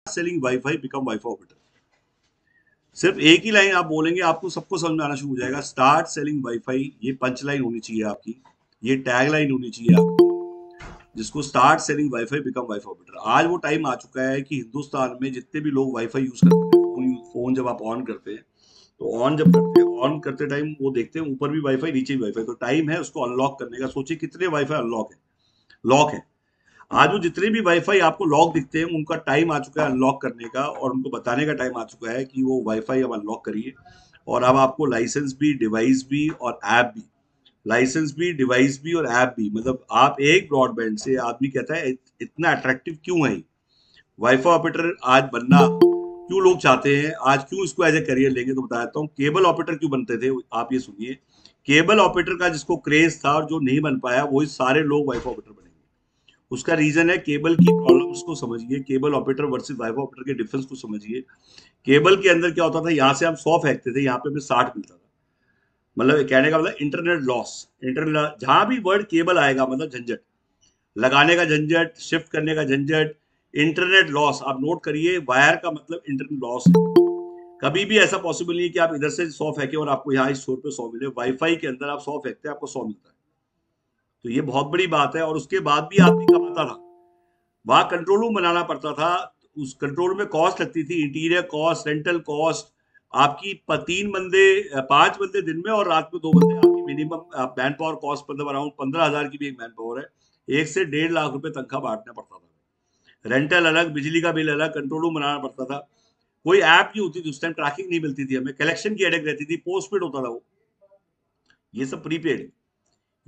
Selling wifi become wifi operator. सिर्फ एक ही line आप बोलेंगे, आपको सबको समझ में आना शुरू हो जाएगा। स्टार्ट सेलिंग वाईफाई, ये पंच लाइन होनी चाहिए आपकी, ये टैग लाइन होनी चाहिए आपकी, जिसको start selling wifi become wifi operator. आज वो टाइम आ चुका है कि हिंदुस्तान में जितने भी लोग वाईफाई यूज करते हैं, फोन जब आप ऑन करते हैं, तो ऑन जब करते हैं, ऑन करते टाइम वो देखते हैं ऊपर भी वाईफाई नीचे भी वाईफाई, तो टाइम है उसको अनलॉक करने का। सोचिए कितने वाईफाई अनलॉक है, लॉक है। आज वो जितने भी वाईफाई आपको लॉक दिखते हैं, उनका टाइम आ चुका है अनलॉक करने का, और उनको बताने का टाइम आ चुका है कि वो वाईफाई अब अनलॉक करिए। और अब आपको लाइसेंस भी, डिवाइस भी और ऐप भी, लाइसेंस भी, डिवाइस भी और ऐप भी, मतलब आप एक ब्रॉडबैंड से, आदमी कहता है इतना अट्रैक्टिव क्यों है वाईफाई ऑपरेटर आज बनना, क्यों लोग चाहते हैं आज, क्यों इसको एज ए करियर लेंगे, तो बताता हूँ। केबल ऑपरेटर क्यों बनते थे, आप ये सुनिए। केबल ऑपरेटर का जिसको क्रेज था और जो नहीं बन पाया, वही सारे लोग वाईफाई ऑपरेटर बनेंगे। उसका रीजन है केबल की प्रॉब्लम्स को समझिए, cable operator versus wifi operator के डिफरेंस को समझिए। केबल के अंदर क्या होता था, यहाँ से हम 100 फेंकते थे, यहाँ पे हमें 60 मिलता था। मतलब कहने का मतलब इंटरनेट लॉस, इंटरनेट जहां भी वर्ड केबल आएगा मतलब झंझट, लगाने का झंझट, शिफ्ट करने का झंझट, इंटरनेट लॉस। आप नोट करिए, वायर का मतलब इंटरनेट लॉस है। कभी भी ऐसा पॉसिबल नहीं है कि आप इधर से 100 फेंके और आपको यहाँ इस स्टोर पे 100 मिले। वाईफाई के अंदर आप 100 फेंकते हैं, आपको 100 मिलता है। तो ये बहुत बड़ी बात है। और उसके बाद भी आदमी कमाता था, वहां कंट्रोल रूम बनाना पड़ता था। उस कंट्रोल रूम में कॉस्ट लगती थी, इंटीरियर कॉस्ट, रेंटल कॉस्ट, आपकी 3 बंदे, 5 बंदे दिन में और रात में 2 बंदे, आपकी मिनिमम मैन पावर कॉस्ट मतलब अराउंड 15,000 की भी एक मैन पावर है। 1 से 1.5 लाख रुपए तनख्वाह बांटना पड़ता था। रेंटल अलग, बिजली का बिल अलग, कंट्रोल रूम बनाना पड़ता था। कोई ऐप नहीं होती थी उस टाइम, ट्रैकिंग नहीं मिलती थी हमें, कलेक्शन की हेडेक रहती थी, पोस्टपेड होता था वो, ये सब प्रीपेड।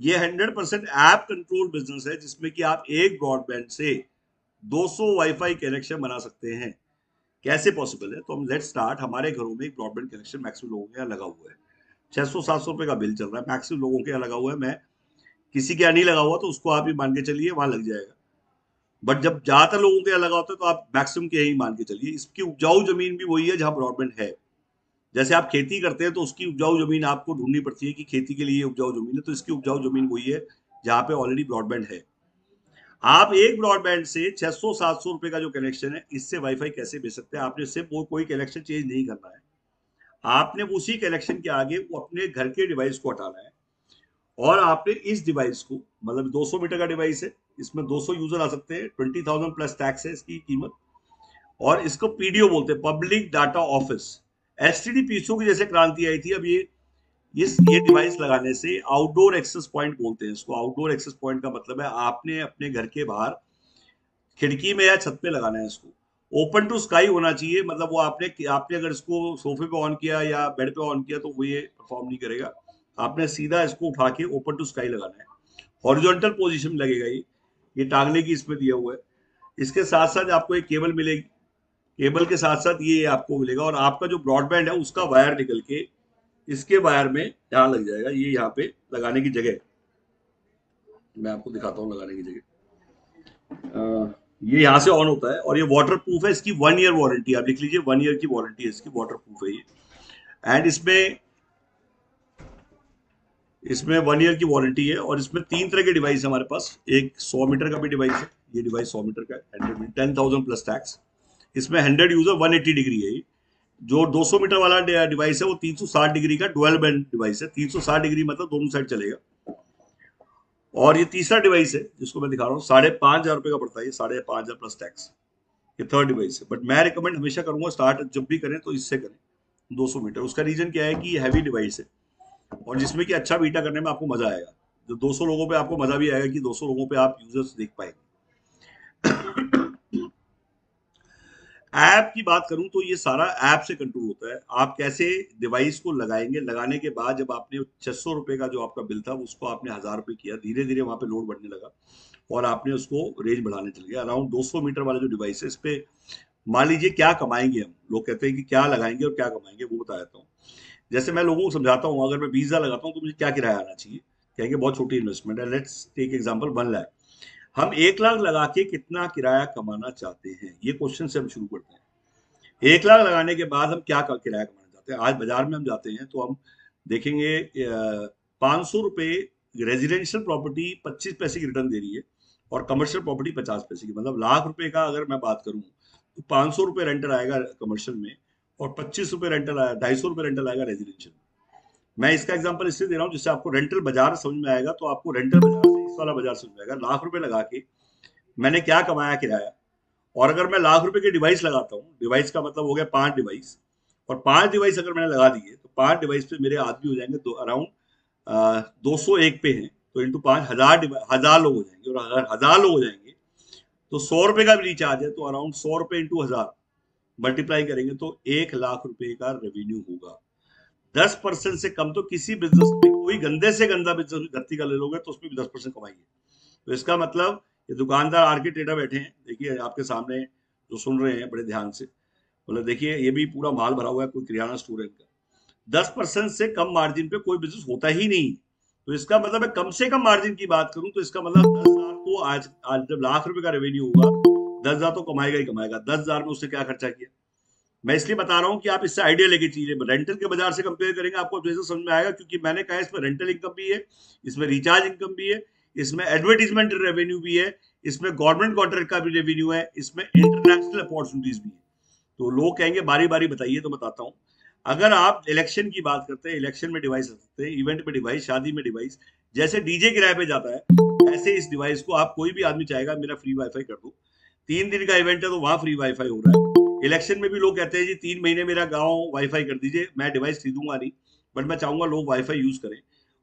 ये 100% ऐप कंट्रोल बिजनेस है, जिसमें कि आप एक ब्रॉडबैंड से 200 वाईफाई कनेक्शन बना सकते हैं। कैसे पॉसिबल है, तो हम लेट स्टार्ट। हमारे घरों में एक ब्रॉडबैंड कनेक्शन मैक्सिमम लोगों के यहाँ लगा हुआ है, 600-700 रुपए का बिल चल रहा है, मैक्सिमम लोगों के यहाँ लगा हुआ है। मैं किसी के यहाँ नहीं लगा हुआ, तो उसको आप ही मान के चलिए वहां लग जाएगा। बट जब ज्यादातर लोगों के यहाँ लगा होता है, तो आप मैक्सिमम के यही मान के चलिए। इसकी उपजाऊ जमीन भी वही है जहां ब्रॉडबैंड है। जैसे आप खेती करते हैं, तो उसकी उपजाऊ जमीन आपको ढूंढनी पड़ती है कि खेती के लिए उपजाऊ जमीन है, तो इसकी उपजाऊ जमीन वही है जहां पे ऑलरेडी ब्रॉडबैंड है। आप एक ब्रॉडबैंड से 600-700 रुपए का जो कनेक्शन है, इससे वाईफाई कैसे भेज सकते हैं। आपने सिर्फ वो कोई कनेक्शन चेंज नहीं करना है, आपने उसी कनेक्शन के आगे वो अपने घर के डिवाइस को हटाना है। और आपने इस डिवाइस को, मतलब 200 मीटर का डिवाइस है, इसमें 200 यूजर आ सकते हैं, 20,000 प्लस टैक्स है इसकी कीमत। और इसको पीडीओ बोलते हैं, public data office. STD PCO की जैसे क्रांति आई थी, अब ये डिवाइस लगाने से आउटडोर एक्सेस पॉइंट बोलते हैं इसको। आउटडोर एक्सेस पॉइंट का मतलब है आपने अपने घर के बाहर खिड़की में या छत पे लगाना है इसको। ओपन टू स्काई होना चाहिए, मतलब वो आपने आपने अगर इसको सोफे पे ऑन किया या बेड पे ऑन किया, तो वो ये परफॉर्म नहीं करेगा। आपने सीधा इसको उठा के ओपन टू स्काई लगाना है। हॉरिजॉन्टल पोजीशन में लगेगा ये टांगने की इसमें दिया हुआ है। इसके साथ साथ आपको एक केबल मिलेगी, केबल के साथ साथ ये आपको मिलेगा। और आपका जो ब्रॉडबैंड है उसका वायर निकल के इसके वायर में यहाँ लग जाएगा। ये यहाँ पे लगाने की जगह, मैं आपको दिखाता हूँ लगाने की जगह। ये यहाँ से ऑन होता है और ये वाटर प्रूफ है। इसकी 1 ईयर वारंटी, आप लिख लीजिए, 1 ईयर की वारंटी है इसकी, वाटर प्रूफ है ये। एंड इसमें इसमें 1 ईयर की वारंटी है। और इसमें 3 तरह के डिवाइस है हमारे पास। एक 100 मीटर का भी डिवाइस है, ये डिवाइस 100 मीटर का है, 10,000 प्लस टैक्स। इसमें 100 यूजर, 180 डिग्री है ये। जो 200 मीटर वाला डिवाइस है वो 360 डिग्री का डुअल बैंड डिवाइस है। 360 डिग्री मतलब दोनों साइड चलेगा। और ये तीसरा डिवाइस है जिसको मैं दिखा रहा हूँ, 5,500 रुपए का पड़ता है ये, 5,500 प्लस टैक्स। ये थर्ड डिवाइस है। बट मैं रिकमेंड हमेशा करूंगा, स्टार्ट जब भी करें तो इससे करें, 200 मीटर। उसका रीजन क्या है कि ये हैवी डिवाइस है, और जिसमें कि अच्छा बीटा करने में आपको मजा आएगा। जो 200 लोगों पे आपको मजा भी आएगा कि 200 लोगों पे आप यूजर्स देख पाएंगे। ऐप की बात करूं तो ये सारा ऐप से कंट्रोल होता है। आप कैसे डिवाइस को लगाएंगे, लगाने के बाद जब आपने 600 रुपए का जो आपका बिल था उसको आपने 1,000 रुपए किया, धीरे धीरे वहां पे लोड बढ़ने लगा और आपने उसको रेंज बढ़ाने चल गया। अराउंड 200 मीटर वाला जो डिवाइस है, इस पे मान लीजिए क्या कमाएंगे हम। लोग कहते हैं कि क्या लगाएंगे और क्या कमाएंगे, वो बता देता हूँ। जैसे मैं लोगों को समझाता हूँ, अगर मैं 20,000 लगाता हूँ तो मुझे क्या किराया आना चाहिए, कहेंगे बहुत छोटी इन्वेस्टमेंट है, लेट्स टेक एग्जांपल 1 लाख। हम 1 लाख लगा के कितना किराया कमाना चाहते हैं, ये क्वेश्चन से हम शुरू करते हैं। 1 लाख लगाने के बाद हम क्या किराया कमाना चाहते हैं। आज बाजार में हम जाते हैं तो हम देखेंगे 500 रुपए रेजिडेंशियल प्रॉपर्टी 25 पैसे की रिटर्न दे रही है, और कमर्शियल प्रॉपर्टी 50 पैसे की। मतलब लाख रुपए का अगर मैं बात करूं तो 500 रुपये रेंटल आएगा कमर्शियल में, और 25 रुपये रेंटल आया, 250 रुपये रेंटल आएगा रेजिडेंशियल में। मैं इसका एग्जांपल इसलिए दे रहा हूँ जिससे आपको रेंटल बाजार समझ में आएगा, तो आपको रेंटल बाजार से इस वाला बाजार समझ में आएगा। लाख रुपए लगा के मैंने क्या कमाया किराया, और अगर मैं लाख रुपए के डिवाइस लगाता हूँ, डिवाइस का मतलब हो गया 5 डिवाइस, और 5 डिवाइस अगर मैंने लगा दिए तो 5 डिवाइस पे मेरे आदमी हो जाएंगे अराउंड 201 पे हैं, तो इंटू 5 हजार लोग हो जाएंगे, और अगर 1000 लोग हो जाएंगे तो 100 रुपए का भी रिचार्ज है, तो अराउंड 100 रुपए इंटू 1000 मल्टीप्लाई करेंगे तो 1 लाख रुपए का रेवेन्यू होगा। 10% से कम तो किसी बिजनेस में, कोई गंदे से गंदा बिजनेस धरती का ले लोगे तो उसमें भी 10% कमाइए। तो इसका मतलब ये दुकानदार आर के ट्रेडर बैठे हैं, देखिए आपके सामने जो सुन रहे हैं बड़े ध्यान से, मतलब देखिए ये भी पूरा माल भरा हुआ है, कोई किराना स्टोर है इनका। 10% से कम मार्जिन पे कोई बिजनेस होता ही नहीं। तो इसका मतलब है कम से कम मार्जिन की बात करूं तो इसका मतलब 10,000 तो आज आज जब लाख रुपए का रेवेन्यू होगा 10,000 तो कमाएगा ही कमाएगा। 10,000 में उसने क्या खर्चा किया, मैं इसलिए बता रहा हूं कि आप इससे आइडिया लेके चीजें रेंटल के बाजार से कंपेयर करेंगे, आपको जैसे समझ में आएगा, क्योंकि मैंने कहा इसमें रेंटल इनकम भी है, इसमें रिचार्ज इनकम भी है, इसमें एडवर्टीजमेंट रेवेन्यू भी है, इसमें गवर्नमेंट कॉन्ट्रैक्ट का भी रेवेन्यू है, इसमें इंटरनेशनल अपॉर्चुनिटीज भी है। तो लोग कहेंगे बारी बारी बताइए, तो बताता हूँ। अगर आप इलेक्शन की बात करते हैं, इलेक्शन में डिवाइस रखते हैं, इवेंट में डिवाइस, शादी में डिवाइस, जैसे डीजे किराए पे जाता है ऐसे इस डिवाइस को आप कोई भी आदमी चाहेगा मेरा फ्री वाईफाई कर दो, 3 दिन का इवेंट है तो वहां फ्री वाईफाई हो रहा है। इलेक्शन में भी लोग कहते हैं जी 3 महीने मेरा गांव वाईफाई कर दीजिए, मैं डिवाइस खरीदूंगा नहीं, बट मैं चाहूंगा लोग वाईफाई यूज करें,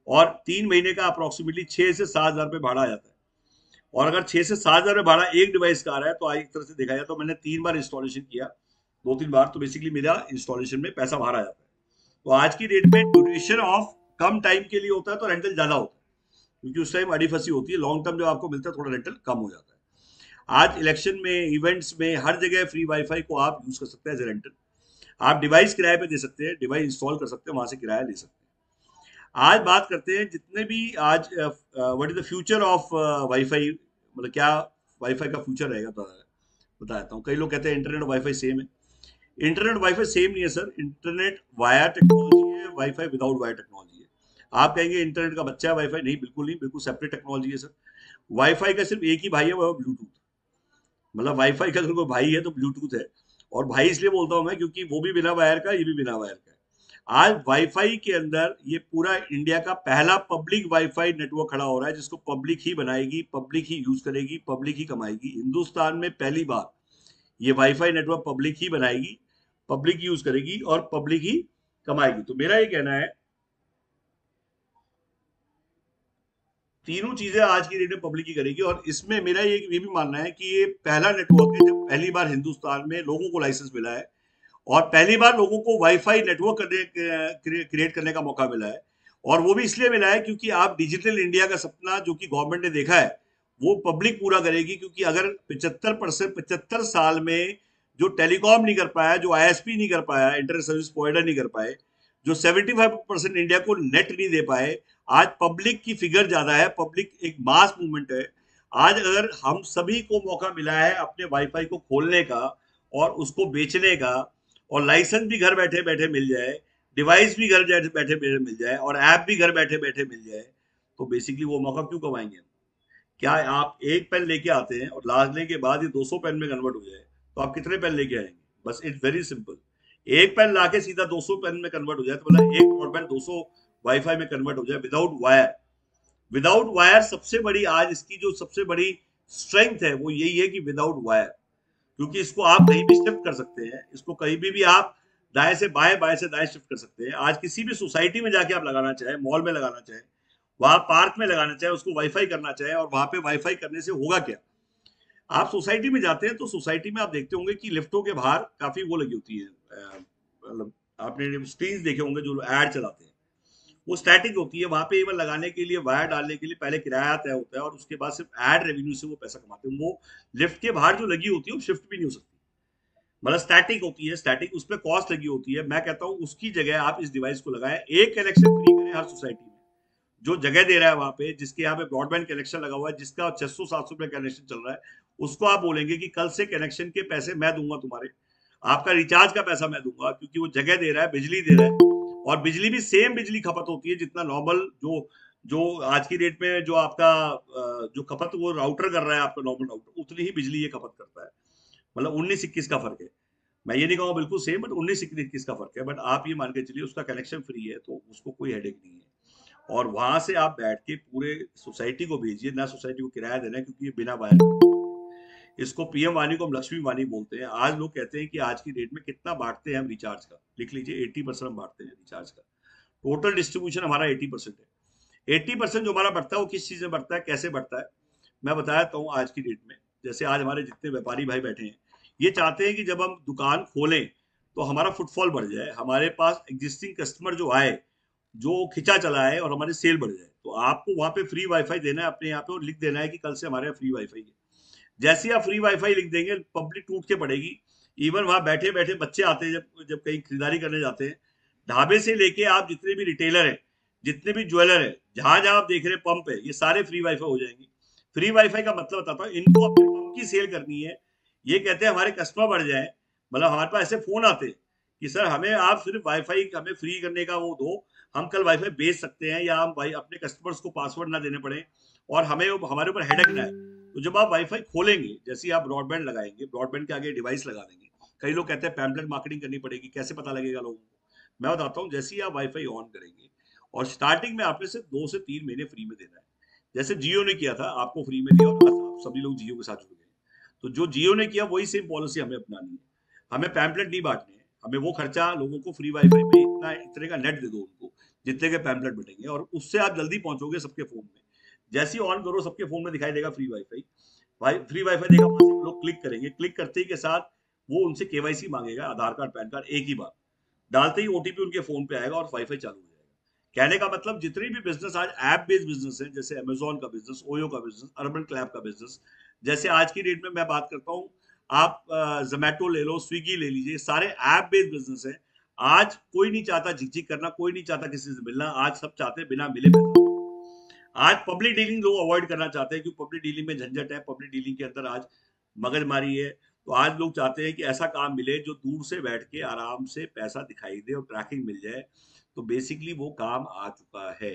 और 3 महीने का अप्रोक्सीमेटली 6 से 7 हजार रुपये भाड़ा आ जाता है। और अगर 6 से 7 हजार रुपये भाड़ा एक डिवाइस का आ रहा है, तो एक तरह से देखा जाए तो मैंने 3 बार इंस्टॉलेशन किया, 2-3 बार, तो बेसिकली मेरा इंस्टॉलेशन में पैसा बाहर आ जाता है। तो आज की डेट में ड्यूरेशन ऑफ कम टाइम के लिए होता है तो रेंटल ज्यादा होता है, क्योंकि उस टाइम अड़ी फंसी होती है, लॉन्ग टर्म जब आपको मिलता है थोड़ा रेंटल कम हो जाता है। आज इलेक्शन में, इवेंट्स में, हर जगह फ्री वाईफाई को आप यूज कर सकते हैं एज ए रेंटल। आप डिवाइस किराए पे दे सकते हैं, डिवाइस इंस्टॉल कर सकते हैं, वहां से किराया ले सकते हैं। आज बात करते हैं जितने भी आज what is the future of wifi, मतलब क्या वाईफाई का फ्यूचर रहेगा, बता देता हूँ। कई लोग कहते हैं इंटरनेट और वाईफाई सेम है। इंटरनेट वाईफाई सेम नहीं है सर, इंटरनेट वायर टेक्नोलॉजी है, वाईफाई विदाउट वायर टेक्नोलॉजी है। आप कहेंगे इंटरनेट का बच्चा है वाईफाई, नहीं, बिल्कुल नहीं, बिल्कुल सेपरेट टेक्नोलॉजी है सर। वाईफाई का सिर्फ एक ही भाई है, वो ब्लूटूथ। मतलब वाईफाई का अगर कोई भाई है तो ब्लूटूथ है। और भाई इसलिए बोलता हूं मैं क्योंकि वो भी बिना वायर का, ये भी बिना वायर का है। आज वाईफाई के अंदर ये पूरा इंडिया का पहला पब्लिक वाईफाई नेटवर्क खड़ा हो रहा है, जिसको पब्लिक ही बनाएगी, पब्लिक ही यूज करेगी, पब्लिक ही कमाएगी। हिंदुस्तान में पहली बार ये वाईफाई नेटवर्क पब्लिक ही बनाएगी, पब्लिक यूज करेगी और पब्लिक ही कमाएगी। तो मेरा ये कहना है तीनों चीजें आज की डेट में पब्लिक ही करेगी। और इसमें मेरा ये भी मानना है कि ये पहला नेटवर्क है जब पहली बार हिंदुस्तान में लोगों को लाइसेंस मिला है, और पहली बार लोगों को वाईफाई नेटवर्क क्रिएट करने का मौका मिला है। और वो भी इसलिए मिला है क्योंकि आप डिजिटल इंडिया का सपना जो कि गवर्नमेंट ने देखा है वो पब्लिक पूरा करेगी। क्योंकि अगर 75 साल में जो टेलीकॉम नहीं कर पाया, जो आईएसपी नहीं कर पाया, इंटरनेट सर्विस प्रोवाइडर नहीं कर पाए, जो 75% इंडिया को नेट नहीं दे पाए, आज पब्लिक की फिगर ज्यादा है, पब्लिक एक मास मूवमेंट है। आज अगर हम सभी को मौका मिला है अपने वाईफाई को खोलने का और उसको बेचने का, और लाइसेंस भी घर बैठे बैठे मिल जाए, डिवाइस भी घर बैठे बैठे मिल जाए, और ऐप भी घर बैठे बैठे मिल जाए, तो बेसिकली वो मौका क्यों कमाएंगे। क्या आप एक पेन लेके आते हैं और लादने के बाद ये 200 पेन में कन्वर्ट हो जाए, तो आप कितने पेन लेके आएंगे। बस इट्स वेरी सिंपल। एक पेन लाके सीधा 200 पेन में कन्वर्ट हो जाए, तो मतलब एक ब्रॉडबैंड 200 वाईफाई में कन्वर्ट हो जाए विदाउट वायर। विदाउट वायर सबसे बड़ी आज इसकी जो सबसे बड़ी स्ट्रेंथ है वो यही है कि विदाउट वायर, क्योंकि इसको आप कहीं भी शिफ्ट कर सकते हैं, इसको कहीं भी आप दाएं से बाएं, बाएं से दाएं शिफ्ट कर सकते हैं। आज किसी भी सोसाइटी में जाके आप लगाना चाहें, मॉल में लगाना चाहें, वहां पार्क में लगाना चाहे, उसको वाईफाई करना चाहे, और वहां पे वाईफाई करने से होगा क्या। आप सोसाइटी में जाते हैं तो सोसाइटी में आप देखते होंगे कि लिफ्टों के बाहर काफी वो लगी होती है, मतलब आपने स्क्रीन देखे होंगे जो एड चलाते हैं, वो स्टैटिक होती है। वहां पे एवन लगाने के लिए, वायर डालने के लिए पहले किराया तय होता है, और उसके बाद सिर्फ एड रेवेन्यू से वो पैसा कमाते हैं। वो लिफ्ट के बाहर जो लगी होती है वो शिफ्ट भी नहीं हो सकती, मतलब स्टैटिक होती है, स्टैटिक, उस पर कॉस्ट लगी होती है। मैं कहता हूँ उसकी जगह आप इस डिवाइस को लगाएं, एक कनेक्शन फ्री करें हर सोसाइटी में। जो जगह दे रहा है वहां पे, जिसके यहाँ पे ब्रॉडबैंड कनेक्शन लगा हुआ है, जिसका 600-700 रुपए कनेक्शन चल रहा है, उसको आप बोलेंगे कि कल से कनेक्शन के पैसे मैं दूंगा तुम्हारे, आपका रिचार्ज का पैसा मैं दूंगा, क्योंकि वो जगह दे रहा है, बिजली दे रहा है। और बिजली भी सेम बिजली खपत होती है जितना नॉर्मल जो जो आज की डेट में जो आपका जो खपत वो राउटर कर रहा है, आपका नॉर्मल राउटर, उतनी ही बिजली ये खपत करता है। मतलब 19-21 का फर्क है। मैं ये नहीं कहूँगा बिल्कुल सेम, बट 19-21 का फर्क है। बट आप ये मान के चलिए उसका कनेक्शन फ्री है, तो उसको कोई हेडेक नहीं है। और वहां से आप बैठ के पूरे सोसाइटी को भेजिए, ना सोसाइटी को किराया देना है, क्योंकि ये बिना वायर का। इसको पीएम वानी को हम लक्ष्मी वानी बोलते हैं। आज लोग कहते हैं कि आज की डेट में कितना बांटते हैं हम रिचार्ज का, लिख लीजिए 80% हम बांटते हैं रिचार्ज का। टोटल डिस्ट्रीब्यूशन हमारा 80% है। 80% जो हमारा बढ़ता है वो किस चीज में बढ़ता है, कैसे बढ़ता है, मैं बताता हूँ आज की डेट में। जैसे आज हमारे जितने व्यापारी भाई बैठे हैं, ये चाहते हैं कि जब हम दुकान खोलें तो हमारा फुटफॉल बढ़ जाए, हमारे पास एग्जिस्टिंग कस्टमर जो आए, जो खिंचा चला है, और हमारी सेल बढ़ जाए। तो आपको वहां पे फ्री वाईफाई देना है अपने यहाँ पे, और लिख देना है कि कल से हमारे यहाँ फ्री वाईफाई है। जैसे ही आप फ्री वाईफाई लिख देंगे, पब्लिक टूट के पड़ेगी। इवन वहां बैठे बैठे बच्चे आते हैं, जब जब कहीं खरीदारी करने जाते हैं, ढाबे से लेके आप जितने भी रिटेलर हैं, जितने भी ज्वेलर है, जहां जहां आप देख रहे हैं पंप है, ये सारे फ्री वाईफाई हो जाएंगे। फ्री वाईफाई का मतलब बताता हूँ, इनको अपने पंप की सेल करनी है। ये कहते हैं हमारे कस्टमर बढ़ जाए, मतलब हमारे पास ऐसे फोन आते हैं कि सर हमें आप सिर्फ वाईफाई हमें फ्री करने का वो दो, हम कल वाईफाई बेच सकते हैं, या हम भाई अपने कस्टमर्स को पासवर्ड ना देने पड़े, और हमें हमारे ऊपर हेडेक ना है। तो जब आप वाईफाई खोलेंगे, जैसे आप ब्रॉडबैंड लगाएंगे, ब्रॉडबैंड के आगे डिवाइस लगा देंगे। कई लोग कहते हैं पैम्पलेट मार्केटिंग करनी पड़ेगी, कैसे पता लगेगा लोगों को। मैं बताता हूँ, जैसे ही आप वाईफाई ऑन करेंगे, और स्टार्टिंग में आपने सिर्फ 2 से 3 महीने फ्री में देना है। जैसे जियो ने किया था, आपको फ्री में दिया, और आप सभी लोग जियो के साथ जुड़ गए। तो जो जियो ने किया वही सेम पॉलिसी हमें अपनानी है। हमें पैम्पलेट नहीं बांटने हैं, हमें वो खर्चा लोगों को फ्री वाईफाई में इतना इतने का नेट दे दो उनको, जितने के पैम्पलेट बटेंगे, और उससे आप जल्दी पहुंचोगे सबके फोन में। जैसे ही ऑन करो, सबके फोन में दिखाई देगा फ्री वाईफाई। फ्री वाईफाई देगा, वहां से लोग क्लिक करेंगे, क्लिक करते ही के साथ वो उनसे केवाईसी मांगेगा, आधार कार्ड पैन कार्ड एक ही बार डालते ही ओटीपी उनके फोन पे आएगा और वाईफाई चालू हो जाएगा। कहने का मतलब, जितनी भी बिजनेस आज ऐप बेस्ड बिजनेस है, जैसे अमेजोन का बिजनेस, ओयो का बिजनेस, अर्बन क्लैब का बिजनेस, जैसे आज की डेट में मैं बात करता हूँ, आप जोमेटो ले लो, स्विगी ले लीजिए, सारे ऐप बेस्ड बिजनेस है। आज कोई नहीं चाहता झिकझिक करना, कोई नहीं चाहता किसी से मिलना, आज सब चाहते हैं बिना मिले पैसा। आज पब्लिक डीलिंग लोग अवॉइड करना चाहते हैं, क्योंकि पब्लिक डीलिंग में झंझट है, पब्लिक डीलिंग के अंदर आज मगजमारी है। तो आज लोग चाहते हैं कि ऐसा काम मिले जो दूर से बैठ के आराम से पैसा दिखाई दे और ट्रैकिंग मिल जाए। तो बेसिकली वो काम आ चुका है।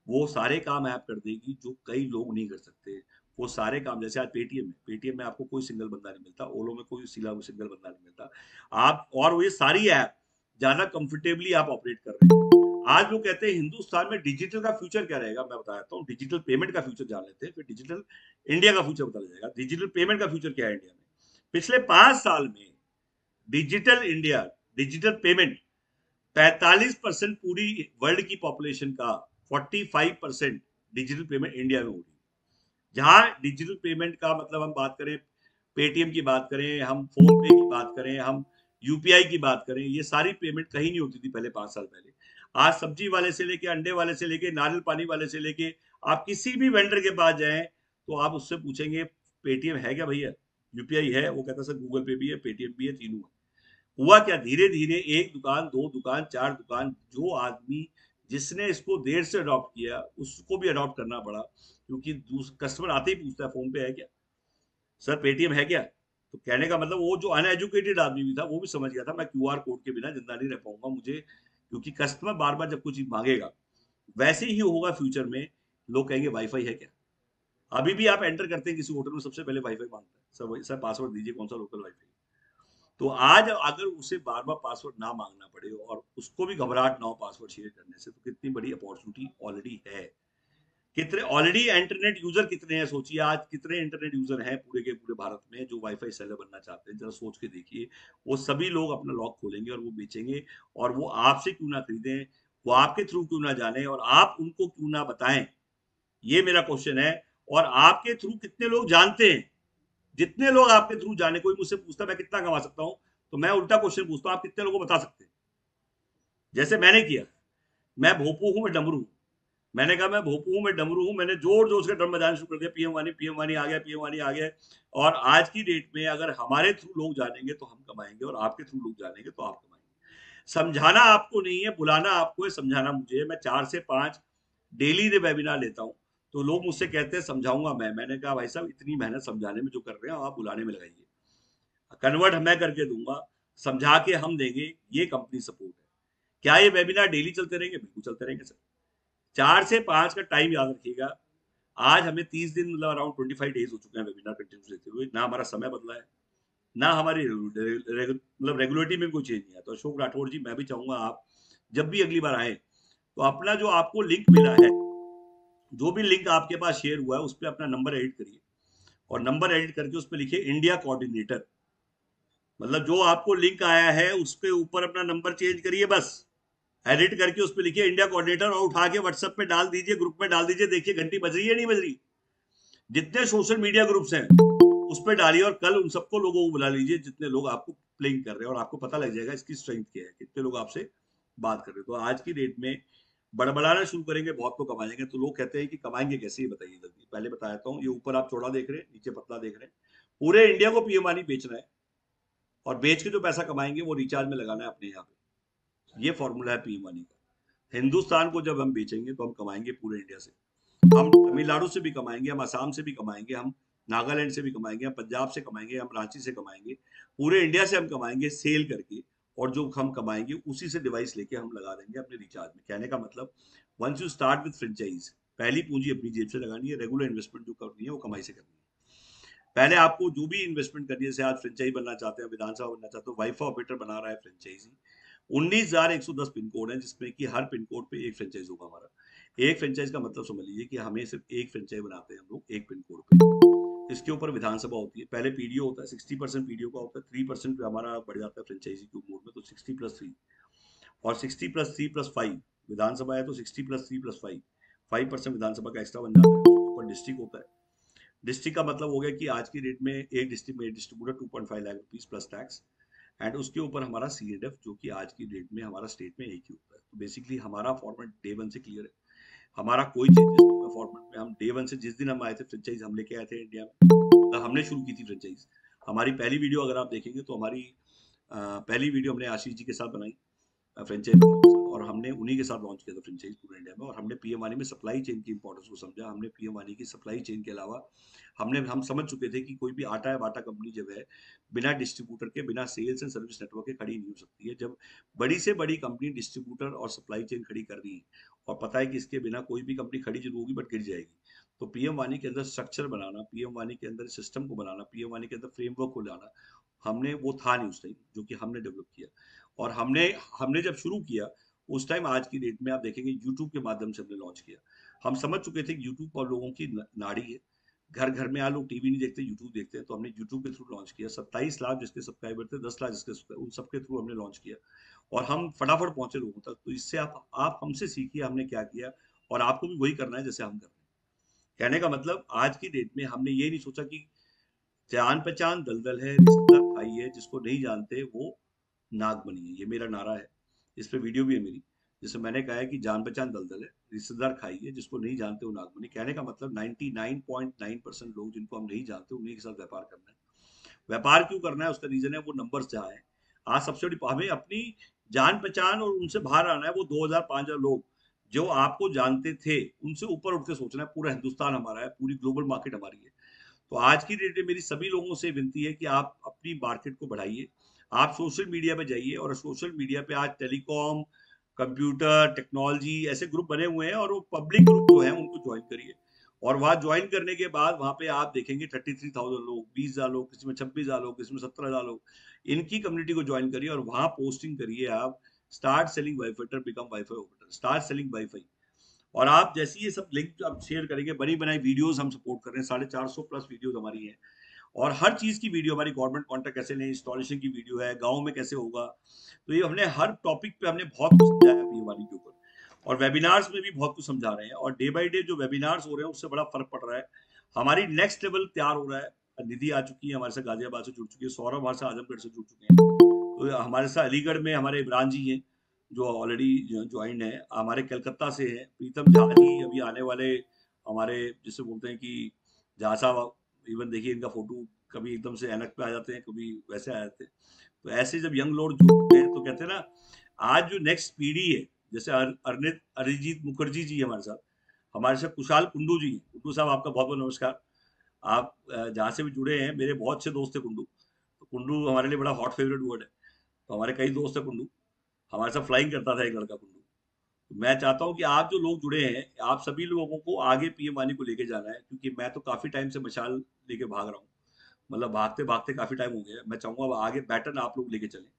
वो सारे काम ऐप कर देगी जो कई लोग नहीं कर सकते। वो सारे काम, जैसे आज पेटीएम में आपको कोई सिंगल बंदा नहीं मिलता, ओलो में कोई सिंगल बंदा नहीं मिलता। आप और ये सारी ऐप ज्यादा कंफर्टेबली आप ऑपरेट कर रहे हैं। आज लोग कहते हैं हिंदुस्तान में डिजिटल का फ्यूचर क्या रहेगा, मैं बताता हूँ। डिजिटल पेमेंट का फ्यूचर जान लेते हैं, फिर डिजिटल इंडिया का फ्यूचर पता जाएगा। डिजिटल पेमेंट का फ्यूचर क्या है इंडिया में। पिछले 5 साल में डिजिटल इंडिया, डिजिटल पेमेंट 45% पूरी वर्ल्ड की पॉपुलेशन का 45% डिजिटल पेमेंट इंडिया में हो रही है। जहां डिजिटल पेमेंट का मतलब हम बात करें, पेटीएम की बात करें, हम फोन पे की बात करें, हम यूपीआई की बात करें, ये सारी पेमेंट कहीं नहीं होती थी पहले 5 साल पहले। आज सब्जी वाले से लेके, अंडे वाले से लेके, नारियल पानी वाले से लेके, आप किसी भी वेंडर के पास जाएं तो आप उससे पूछेंगे पेटीएम है क्या भैया, यूपीआई है, वो कहता सर गूगल पे भी है, पेटीएम भी है, तीनों है। हुआ क्या, धीरे धीरे एक दुकान, दो दुकान, चार दुकान, जो आदमी जिसने इसको देर से अडॉप्ट किया उसको भी अडॉप्ट करना पड़ा, क्योंकि कस्टमर आते ही पूछता है फोन पे है क्या, सर पेटीएम है क्या। तो कहने का मतलब, वो जो अनएजुकेटेड आदमी भी था वो भी समझ गया था, मैं क्यूआर कोड के बिना जिंदा नहीं रह पाऊंगा, मुझे, क्योंकि कस्टमर बार बार जब कुछ मांगेगा, वैसे ही होगा फ्यूचर में। लोग कहेंगे वाईफाई है क्या। अभी भी आप एंटर करते हैं किसी होटल में, सबसे पहले वाईफाई मांगता है, सर सर पासवर्ड दीजिए, कौन सा लोकल वाईफाई। तो आज अगर उसे बार बार पासवर्ड ना मांगना पड़े, और उसको भी घबराहट ना हो पासवर्ड शेयर करने से, तो कितनी बड़ी अपॉर्चुनिटी ऑलरेडी है। कितने ऑलरेडी इंटरनेट यूजर कितने हैं, सोचिए आज कितने इंटरनेट यूजर हैं पूरे के पूरे भारत में जो वाईफाई सेलर बनना चाहते हैं, जरा सोच के देखिए। वो सभी लोग अपना लॉक खोलेंगे और वो बेचेंगे, और वो आपसे क्यों ना खरीदें, वो आपके थ्रू क्यों ना जाने, और आप उनको क्यों ना बताएं, ये मेरा क्वेश्चन है। और आपके थ्रू कितने लोग जानते हैं, जितने लोग आपके थ्रू जाने, कोई मुझसे पूछता मैं कितना कमा सकता हूं, तो मैं उल्टा क्वेश्चन पूछता हूं, आप कितने लोगों को बता सकते हैं। जैसे मैंने किया, मैं भोपू हूं, मैं डमरू हूं। मैंने कहा मैं भोपू हूं, मैं डमरू हूं, मैंने जोर जोर से ड्रम बजाना शुरू कर दिया, पीएम वानी आ गया, पीएम वानी आ गया। और आज की डेट में अगर हमारे थ्रू लोग जानेंगे तो हम कमाएंगे, और आपके थ्रू लोग जानेंगे तो आप कमाएंगे। समझाना आपको नहीं है, बुलाना आपको है, समझाना मुझे है। मैं 4 से 5 डेली वेबिनार लेता हूँ। तो लोग मुझसे कहते हैं समझाऊंगा मैंने कहा भाई साहब, इतनी मेहनत समझाने में जो कर रहे हैं आप बुलाने में लगाइए, कन्वर्ट मैं करके दूंगा, समझा के हम देंगे, ये कंपनी सपोर्ट है। क्या ये वेबिनार डेली चलते रहेंगे, बिल्कुल चलते रहेंगे सर। 4 से 5 का टाइम याद रखिएगा। आज हमें 30 दिन, मतलब अराउंड 25 डेज हो चुके हैं वेबिनार कंटिन्यू लेते हुए, ना हमारा समय बदला है, ना हमारी मतलब रेगुलेटरी में कोई चेंज नहीं है। तो अशोक राठौड़ जी, मैं भी चाहूंगा आप जब भी अगली बार आए तो अपना जो आपको लिंक मिला है, जो भी लिंक आपके पास शेयर हुआ है, उस पर अपना नंबर एडिट करिए और नंबर एडिट करके उस पर लिखिए इंडिया कोऑर्डिनेटर। मतलब जो आपको लिंक आया है उस पे ऊपर अपना नंबर चेंज करिए, बस एडिट करके उस पर लिखिए इंडिया कोऑर्डिनेटर और उठा के व्हाट्सएप पे डाल दीजिए, ग्रुप में डाल दीजिए, देखिए घंटी बज रही है नहीं बज रही। जितने सोशल मीडिया ग्रुप्स हैं उस पर डालिए और कल उन सबको लोगों को बुला लीजिए जितने लोग आपको प्लेइंग कर रहे हैं, और आपको पता लग जाएगा इसकी स्ट्रेंथ क्या है, कितने लोग आपसे बात कर रहे हैं। तो आज की डेट में बड़बड़ाना शुरू करेंगे, बहुत तो कमाएंगे। तो लोग कहते हैं कि कमाएंगे कैसे, ये बताइए जल्दी। पहले बताता हूँ, ये ऊपर आप चौड़ा देख रहे हैं, नीचे पतला देख रहे हैं। पूरे इंडिया को पीएम वानी बेचना है और बेच के जो पैसा कमाएंगे वो रिचार्ज में लगाना है अपने यहाँ पे। ये फॉर्मूला है पीएम वानी का। हिंदुस्तान को जब हम बेचेंगे तो हम कमाएंगे पूरे इंडिया से। हम तमिलनाडु से भी कमाएंगे, हम असम से भी कमाएंगे, हम नागालैंड से भी कमाएंगे, हम पंजाब से कमाएंगे, हम रांची से कमाएंगे, पूरे इंडिया से हम कमाएंगे सेल करके। और जो हम कमाएंगे उसी से डिवाइस लेके हम लगा देंगे अपने रिचार्ज में। कहने का मतलब, once you start with franchise, पहली पूंजी अपनी जेब से लगानी है, रेगुलर इन्वेस्टमेंट जो करनी है वो कमाई से करनी है। पहले आपको जो भी इन्वेस्टमेंट करनी है, जैसे आज फ्रेंचाइजी बनना चाहते हैं, विधानसभा बनना चाहते हो, वाईफाई ऑपरेटर बना रहा है फ्रेंचाइजी। 19,110 पिन कोड है जिसमें कि हर पिन कोड पे एक फ्रेंचाइज होगा हमारा। एक फ्रेंचाइज का मतलब समझ लीजिए कि हमें सिर्फ एक फ्रेंचाइज बनाते हैं हम लोग एक पिन कोड पे। इसके ऊपर विधानसभा होती है, पहले पीडीओ होता है, 60% पीडीओ का होता है, 3% हमारा बढ़ जाता है फ्रेंचाइजी के मोड में, तो 60+3 और 60+3+5 विधानसभा है, तो 60+3+5 5% विधानसभा का एक्स्ट्रा बन जाता है। उसके ऊपर डिस्ट्रिक्ट होता है। डिस्ट्रिक्ट का मतलब हो गया कि आज की डेट में एक डिस्ट्रिक्ट में distributor 2.5 lakh rupees plus tax, and उसके ऊपर हमारा सीएडएफ जो कि आज की डेट में हमारा स्टेट में एक ही होता है। तो बेसिकली हमारा फॉर्मेट डे वन से क्लियर है, हमारा कोई चेंजेस नहीं हुआ फॉर्मेट में। हम डे वन से, जिस दिन हम आए थे फ्रेंचाइज हम लेके आए थे इंडिया में, मतलब हमने शुरू की थी फ्रेंचाइज। हमारी पहली वीडियो अगर आप देखेंगे तो हमारी पहली वीडियो हमने आशीष जी के साथ बनाई फ्रेंचाइज, और हमने उन्हीं के साथ लॉन्च किया था फ्रेंचाइज पूरे इंडिया में। और हमने पीएम वानी में सप्लाई चेन की इंपॉर्टेंस को समझा। हमने पीएम वानी की सप्लाई चेन के अलावा हम समझ चुके थे कि कोई भी आटा या बाटा कंपनी जब है, बिना डिस्ट्रीब्यूटर के, बिना सेल्स एंड सर्विस नेटवर्क के खड़ी नहीं हो सकती है। जब बड़ी से बड़ी कंपनी डिस्ट्रीब्यूटर और सप्लाई चेन खड़ी कर रही है और पता है कि इसके बिना कोई भी कंपनी खड़ी जरूर होगी बट गिर जाएगी, तो पीएम वानी के अंदर स्ट्रक्चर बनाना, पीएम वानी के अंदर सिस्टम को बनाना, पीएम वानी के अंदर फ्रेमवर्क को लाना, हमने वो था नहीं उस टाइम, जो कि हमने डेवलप किया। और हमने हमने जब शुरू किया उस टाइम, आज की डेट में आप देखेंगे यूट्यूब के माध्यम से हमने लॉन्च किया। हम समझ चुके थे कि यूट्यूब और लोगों की नाड़ी है, घर घर में आ लोग टीवी नहीं देखते, यूट्यूब देखते हैं, तो हमने यूट्यूब के थ्रू लॉन्च किया। 27 लाख जिसके सब्सक्राइबर थे, 10 लाख जिसके, उन सबके थ्रू हमने लॉन्च किया और हम फटाफट पहुंचे लोगों तक। तो इससे आप हमसे सीखिए हमने क्या किया, और आपको भी वही करना है जैसे हम कर रहे हैं। कहने का मतलब, आज की डेट में हमने ये नहीं सोचा कि जान पहचान दलदल है, रिश्तेदार भाई है, जिसको नहीं जानते वो नाग बनी है। ये मेरा नारा है, इस पे वीडियो भी है मेरी, जिसमें मैंने कहा है कि जान पहचान दलदल है, रिश्तेदार खाई है, जिसको नहीं जानते वो नाग बनी। कहने का मतलब 99.9% लोग जिनको हम नहीं जानते उन्हीं के साथ व्यापार करना है। व्यापार क्यों करना है, उसका रीजन है वो नंबर्स जहाँ है। आज सबसे बड़ी, हमें अपनी जान पहचान और उनसे बाहर आना है। वो 2000-5000 लोग जो आपको जानते थे उनसे ऊपर उठ के सोचना है। पूरा हिंदुस्तान हमारा है, पूरी ग्लोबल मार्केट हमारी है। तो आज की डेट में मेरी सभी लोगों से विनती है कि आप अपनी मार्केट को बढ़ाइए। आप सोशल मीडिया पे जाइए, और सोशल मीडिया पे आज टेलीकॉम, कंप्यूटर, टेक्नोलॉजी ऐसे ग्रुप बने हुए हैं, और वो पब्लिक ग्रुप जो है उनको ज्वाइन करिए। और वहां ज्वाइन करने के बाद वहां पे आप देखेंगे 33,000 लोग, 20,000 लोग, किसी में 26,000 लोग, किसी में 17,000 लोग, इनकी कम्युनिटी को ज्वाइन करिए और वहां पोस्टिंग करिए आप, start selling wifi, become wifi operator, start selling wifi. और आप जैसे ये सब लिंक आप शेयर करेंगे, बनी बनाई वीडियोस हम सपोर्ट कर रहे हैं, 450 प्लस वीडियोस हमारी हैं, और हर चीज की वीडियो हमारी, गवर्नमेंट कॉन्ट्रैक्ट कैसे लें, इंस्टॉलेशन की वीडियो है, गाँव में कैसे होगा। तो ये हमने हर टॉपिक पे हमने बहुत कुछ समझाया है वाली के ऊपर, और वेबिनार्स में भी बहुत कुछ समझा रहे हैं। और डे बाई डे जो वेबिनार्स हो रहे हैं उससे बड़ा फर्क पड़ रहा है। हमारी नेक्स्ट लेवल तैयार हो रहा है। निधि आ चुकी है हमारे साथ, गाजियाबाद से जुड़ चुकी है, सौरभ हमारे साथ आजमगढ़ से जुड़ चुके हैं, तो हमारे साथ अलीगढ़ में हमारे इमरान जी हैं जो ऑलरेडी ज्वाइन है, हमारे कलकत्ता से है प्रीतम झा जी, अभी आने वाले हमारे, जिसे बोलते हैं कि झा साहब। इवन देखिए इनका फोटो कभी एकदम से ऐनक पे आ जाते हैं, कभी वैसे आ जाते हैं। तो ऐसे जब यंग लोग जुड़ चुके हैं तो कहते हैं ना, आज जो नेक्स्ट पीढ़ी है, जैसे अरिजीत मुखर्जी जी हमारे साथ, हमारे साथ कुशाल कुंडू जी। कुंडू साहब आपका बहुत बहुत नमस्कार। आप जहाँ से भी जुड़े हैं, मेरे बहुत अच्छे दोस्त है कुंडू। तो कुंडू हमारे लिए बड़ा हॉट फेवरेट वर्ड है। तो हमारे कई दोस्त है कुंडू, हमारे साथ फ्लाइंग करता था एक लड़का कुंडू। तो मैं चाहता हूँ कि आप जो लोग जुड़े हैं, आप सभी लोगों को आगे पीएम वानी को लेके जाना है, क्योंकि मैं तो काफी टाइम से मशाल लेके भाग रहा हूँ। मतलब भागते भागते काफी टाइम हो गया। मैं चाहूंगा अब आगे बैटन आप लोग लेके चलें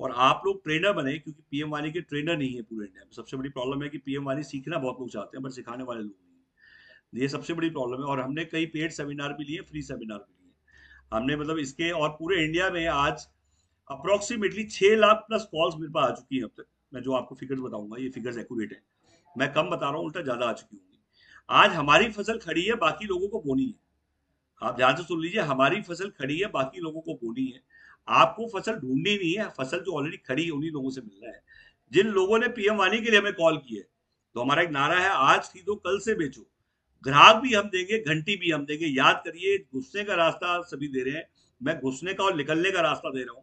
और आप लोग ट्रेनर बने, क्योंकि पीएम वाणी के ट्रेनर नहीं है पूरे इंडिया में। सबसे बड़ी प्रॉब्लम है कि पीएम वाणी सीखना बहुत लोग चाहते हैं बट सिखाने वाले लोग नहीं है, ये सबसे बड़ी प्रॉब्लम है। और हमने कई पेड सेमिनार भी लिए, फ्री सेमिनार भी लिए हमने, मतलब इसके। और पूरे इंडिया में आज अप्रोक्सीमेटली 6 लाख प्लस कॉल्स मेरे पास आ चुकी हैं अब तक। मैं जो आपको फिगर्स बताऊंगा ये फिगर्स एक्यूरेट है, मैं कम बता रहा हूँ, उल्टा ज्यादा आ चुकी होंगी। आज हमारी फसल खड़ी है, बाकी लोगों को बोनी है। आप ध्यान से सुन लीजिए, हमारी फसल खड़ी है, बाकी लोगों को बोनी है। आपको फसल ढूंढनी नहीं है, फसल जो ऑलरेडी खड़ी है उन्हीं लोगों से मिलना है। जिन लोगों ने पीएम वाणी के लिए हमें कॉल की है, तो हमारा एक नारा है, आज खरीदो कल से बेचो। ग्राहक भी हम देंगे, घंटी भी हम देंगे। याद करिए, घुसने का रास्ता सभी दे रहे हैं, मैं घुसने का और निकलने का रास्ता दे रहा हूं।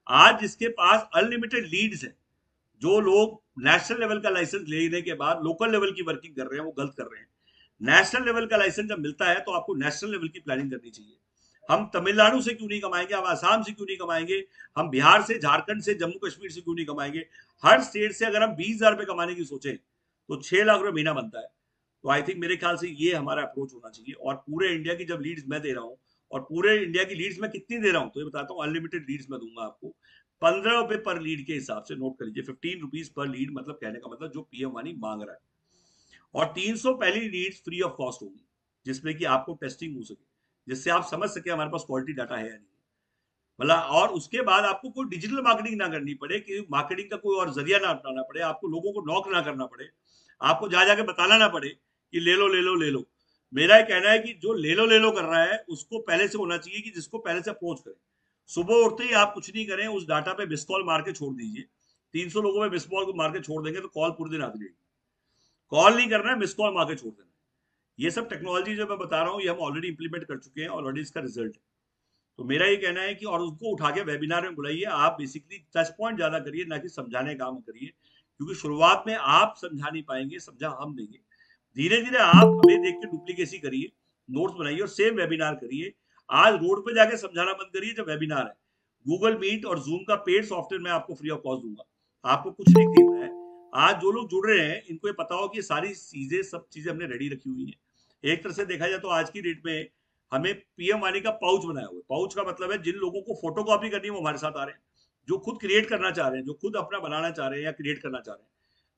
आज जिसके पास अनलिमिटेड लीड्स है, जो लोग नेशनल लेवल का लाइसेंस लेने के बाद लोकल लेवल की वर्किंग कर रहे हैं, वो गलत कर रहे हैं। नेशनल लेवल का लाइसेंस जब मिलता है तो आपको नेशनल लेवल की प्लानिंग करनी चाहिए। हम तमिलनाडु से क्यों नहीं कमाएंगे, हम आसाम से क्यों नहीं कमाएंगे, हम बिहार से, झारखंड से, जम्मू कश्मीर से क्यों नहीं कमाएंगे। हर स्टेट से अगर हम 20,000 रुपए कमाने की सोचें तो 6 लाख रुपए महीना बनता है। तो आई थिंक मेरे ख्याल से ये हमारा अप्रोच होना चाहिए। और पूरे इंडिया की जब लीड्स मैं दे रहा हूँ, और पूरे इंडिया की लीड्स मैं कितनी दे रहा हूँ तो ये बताता हूँ, अनलिमिटेड लीड्स मैं दूंगा आपको 15 रुपए पर लीड के हिसाब से। नोट कर लीजिए, 15 रुपीज पर लीड, मतलब कहने का मतलब जो पीएम वानी मांग रहा है। और 300 पहली लीड्स फ्री ऑफ कॉस्ट होगी, जिसमें कि आपको टेस्टिंग हो सके, जिससे आप समझ सके हमारे पास क्वालिटी डाटा है या नहीं। मतलब और उसके बाद आपको कोई डिजिटल मार्केटिंग ना करनी पड़े, कि मार्केटिंग का कोई और जरिया ना अपनाना पड़े, आपको लोगों को नॉक ना करना पड़े, आपको जा जाके बताना ना पड़े कि ले लो ले लो ले लो। मेरा ये कहना है कि जो ले लो कर रहा है उसको पहले से होना चाहिए, कि जिसको पहले से अप्रोच करें। सुबह उठते ही आप कुछ नहीं करें, उस डाटा पे मिस कॉल मार के छोड़ दीजिए। 300 लोगों में मिस कॉल मार के छोड़ देंगे तो कॉल पूरे दिन आती रहेगी। कॉल नहीं करना है, मिस कॉल मार के छोड़ देना है। ये सब टेक्नोलॉजी जो मैं बता रहा हूँ, ये हम ऑलरेडी इंप्लीमेंट कर चुके हैं, ऑलरेडी इसका रिजल्ट है। तो मेरा ये कहना है कि और उसको उठा के वेबिनार में बुलाइए, आप बेसिकली टच पॉइंट ज्यादा करिए, ना कि समझाने का काम करिए। क्योंकि शुरुआत में आप समझा नहीं पाएंगे, समझा हम देंगे। धीरे धीरे आप हमें देख के डुप्लीकेसी करिए, नोट्स बनाइए और सेम वेबिनार करिए। आज रोड पे जाके समझाना बंद करिए जब वेबिनार है। गूगल मीट और जूम का पेड सॉफ्टवेयर मैं आपको फ्री ऑफ कॉस्ट दूंगा, आपको कुछ नहीं खरीदना है। आज जो लोग जुड़ रहे हैं इनको ये पता हो कि सारी चीजें, सब चीजें हमने रेडी रखी हुई है। एक तरह से देखा जाए तो आज की डेट में हमें पीएम वाणी का पाउच बनाया हुआ है। पाउच का मतलब है जिन लोगों को फोटो कॉपी करनी है वो हमारे साथ आ रहे हैं, जो खुद क्रिएट करना चाह रहे हैं, जो खुद अपना बनाना चाह रहे हैं या क्रिएट करना चाह रहे हैं।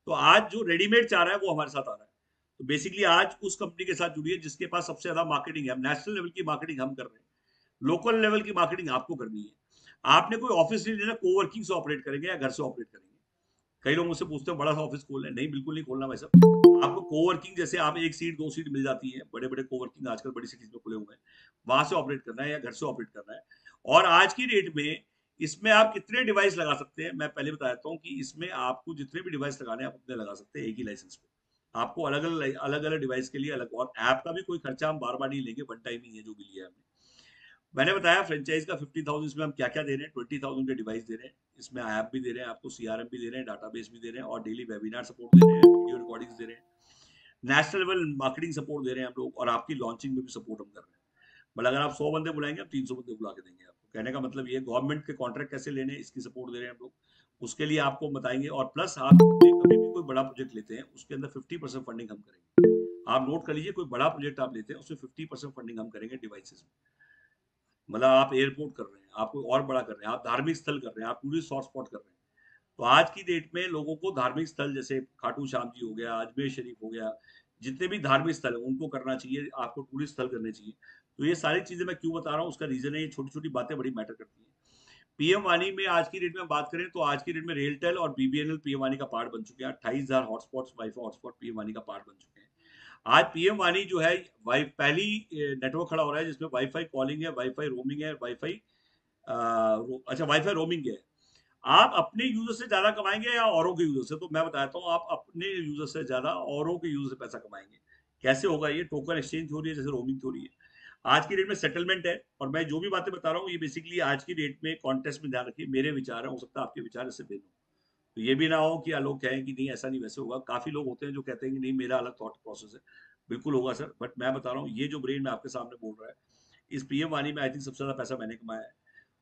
तो आज जो रेडीमेड चाह रहा है वो हमारे साथ आ रहा है। तो बेसिकली आज उस कंपनी के साथ जुड़िए जिसके पास सबसे ज्यादा मार्केटिंग है। नेशनल लेवल की मार्केटिंग हम कर रहे हैं, लोकल लेवल की मार्केटिंग आपको करनी है। आपने कोई ऑफिस नहीं लेना, कोवर्किंग से ऑपरेट करेंगे या घर से ऑपरेट करेंगे। कई लोग मुझसे पूछते हैं बड़ा सा ऑफिस खोलना है, नहीं बिल्कुल नहीं खोलना भाई साहब। आपको कोवर्किंग, जैसे आप एक सीट दो सीट मिल जाती है, बड़े बड़े कोवर्किंग आजकल बड़ी सिटीज में खुले हुए हैं, वहां से ऑपरेट करना है या घर से ऑपरेट करना है। और आज की डेट में इसमें आप कितने डिवाइस लगा सकते हैं, मैं पहले बता देता हूँ कि इसमें आपको जितने भी डिवाइस लगाने हैं आप उतने लगा सकते हैं एक ही लाइसेंस पे। आपको अलग अलग डिवाइस के लिए अलग, और ऐप का भी कोई खर्चा हम बार बार नहीं लेंगे, वन टाइम ही है जो भी लिया है हमने। मैंने बताया फ्रेंचाइज का 50,000, इसमें हम क्या क्या दे रहे हैं। 20,000 के डिवाइस दे रहे हैं, इसमें ऐप भी दे रहे हैं आपको, सीआरएम भी दे रहे हैं, डाटाबेस भी दे रहे हैं, और डेली वेबिनार सपोर्ट दे रहे हैं, वीडियो रिकॉर्डिंग्स दे रहे हैं, नेशनल लेवल मार्केटिंग सपोर्ट दे रहे हैं हम लोग, और आपकी लॉन्चिंग में भी सपोर्ट हम कर रहे हैं। मतलब अगर आप 100 बंदे बुलाएंगे, हम 300 बंदे बुला के देंगे आपको। कहने का मतलब ये गवर्नमेंट के कॉन्ट्रैक्ट कैसे लेने, इसकी सपोर्ट दे रहे हैं हम लोग, उसके लिए आपको बताएंगे। और प्लस आप कभी भी कोई बड़ा प्रोजेक्ट लेते हैं उसके अंदर 50% फंडिंग हम करेंगे। आप नोट कर लीजिए, कोई बड़ा प्रोजेक्ट आप लेते हैं उसमें 50% फंडिंग हम करेंगे डिवाइसेस में। मतलब आप एयरपोर्ट कर रहे हैं, आप कोई और बड़ा कर रहे हैं, आप धार्मिक स्थल कर रहे हैं, आप टूरिस्ट हॉटस्पॉट कर रहे हैं। तो आज की डेट में लोगों को धार्मिक स्थल, जैसे खाटू श्याम जी हो गया, अजमेर शरीफ हो गया, जितने भी धार्मिक स्थल है उनको करना चाहिए, आपको टूरिस्ट स्थल करने चाहिए। तो ये सारी चीजें मैं क्यों बता रहा हूँ, उसका रीजन है ये छोटी छोटी बातें बड़ी मैटर करती हैं। पीएम वाणी में आज की डेट में बात करें तो आज की डेट में रेलटेल और बीबीएनएल पीएम वाणी का पार्ट बन चुके हैं। 28,000 हॉटस्पॉट, वाईफाई हॉटस्पॉट पीएम वाणी का पार्ट बन चुके हैं। आज पीएम वाणी जो है, वाई पहली नेटवर्क खड़ा हो रहा है जिसमें वाईफाई कॉलिंग है, वाईफाई रोमिंग है, वाईफाई अच्छा वाईफाई रोमिंग है। आप अपने यूजर से ज्यादा कमाएंगे या औरों के यूजर से? तो मैं बताता हूँ, आप अपने यूजर से ज्यादा औरों के यूजर से पैसा कमाएंगे। कैसे होगा ये? टोकन एक्सचेंज हो रही है, जैसे रोमिंग हो रही है। आज की डेट में सेटलमेंट है। और मैं जो भी बातें बता रहा हूँ ये बेसिकली आज की डेट में कॉन्टेस्ट में ध्यान रखिए, मेरे विचार है, हो सकता है आपके विचार इससे भिन्न हो। तो ये भी ना हो कि लोग कहें कि नहीं ऐसा नहीं वैसे होगा। काफी लोग होते हैं जो कहते हैं कि नहीं मेरा अलग थॉट प्रोसेस है। बिल्कुल होगा सर, बट मैं बता रहा हूँ ये जो ब्रेन में आपके सामने बोल रहा है, इस पीएम वाणी में आई थिंक सबसे ज्यादा पैसा मैंने कमाया है।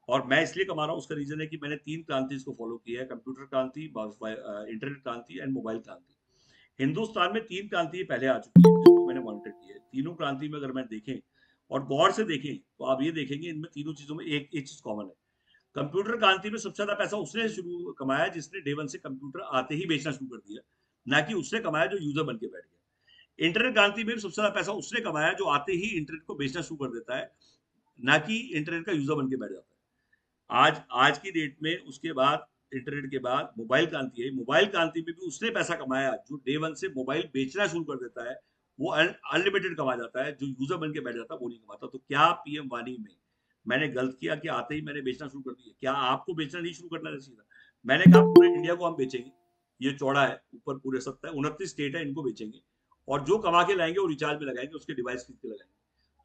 और मैं इसलिए कमा रहा हूँ, उसका रीजन है कि मैंने 3 क्रांति इसको फॉलो किया है, कंप्यूटर क्रांति, इंटरनेट क्रांति एंड मोबाइल क्रांति। हिंदुस्तान में 3 क्रांति पहले आ चुकी है जिसको मैंने मॉनिटर किया है। तीनों क्रांति में अगर मैं देखें और गौर से देखें तो आप ये देखेंगे इनमें तीनों चीजों में एक एक चीज कॉमन है। कंप्यूटर क्रांति में सबसे ज्यादा पैसा उसने शुरू कमाया जिसने डे वन से कंप्यूटर आते ही बेचना शुरू कर दिया, ना कि उसने कमाया जो यूजर बन के बैठ गया। इंटरनेट क्रांति में सबसे ज्यादा पैसा उसने कमाया जो आते ही इंटरनेट को बेचना शुरू कर देता है, ना कि इंटरनेट का यूजर बन के बैठ जाता है। आज आज की डेट में उसके बाद इंटरनेट के बाद मोबाइल क्रांति है। मोबाइल क्रांति में भी उसने पैसा कमाया जो डे वन से मोबाइल बेचना शुरू कर देता है, वो अनलिमिटेड कमा जाता है, जो यूजर बन के बैठ जाता है वो नहीं कमाता। तो क्या पीएम वानी में मैंने गलत किया कि आते ही मैंने बेचना शुरू कर दिया? क्या आपको बेचना नहीं शुरू करना चाहिए था? मैंने कहा पूरे इंडिया को हम बेचेंगे, ये चौड़ा है, ऊपर पूरे 29 स्टेट है, इनको बेचेंगे और जो कमा के लाएंगे वो रिचार्ज में लगाएंगे, उसके डिवाइस खरीद के लगाएंगे।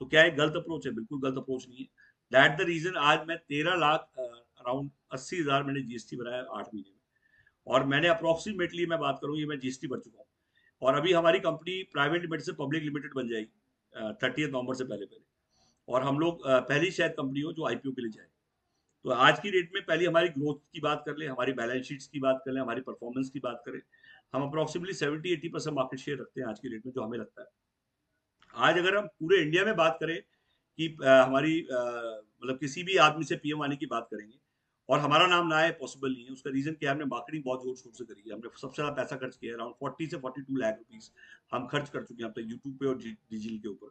तो क्या एक गलत अप्रोच है? बिल्कुल गलत अप्रोच नहीं है। दैट द रीजन आज मैं 13 लाख अराउंड 80,000 मैंने जीएसटी बनाया 8 महीने में। और मैंने अप्रोक्सीमेटली मैं बात करूँ, ये मैं जीएसटी भर चुका हूँ। और अभी हमारी कंपनी प्राइवेट लिमिटेड से पब्लिक लिमिटेड बन जाएगी 30 नवंबर से पहले पहले। और हम लोग पहली शायद कंपनी हो जो आईपीओ के लिए जाए। तो आज की डेट में पहले हमारी ग्रोथ की बात कर ले, हमारी बैलेंस शीट्स की बात कर ले, हमारी परफॉर्मेंस की बात करें, हम अप्रोक्सीमेटली 70-80% मार्केट शेयर रखते हैं आज की डेट में, जो हमें लगता है। आज अगर हम पूरे इंडिया में बात करें कि हमारी मतलब किसी भी आदमी से पीएम आने की बात करेंगे और हमारा नाम ना आए, पॉसिबल नहीं है। उसका रीजन क्या है? हमने मार्केटिंग बहुत जोर शोर से करी है, हमने सबसे ज्यादा पैसा खर्च किया है, अराउंड 40 से 42 लाख रुपीज हम खर्च कर चुके हैं अब तक यूट्यूब पे और डिजिटल के ऊपर।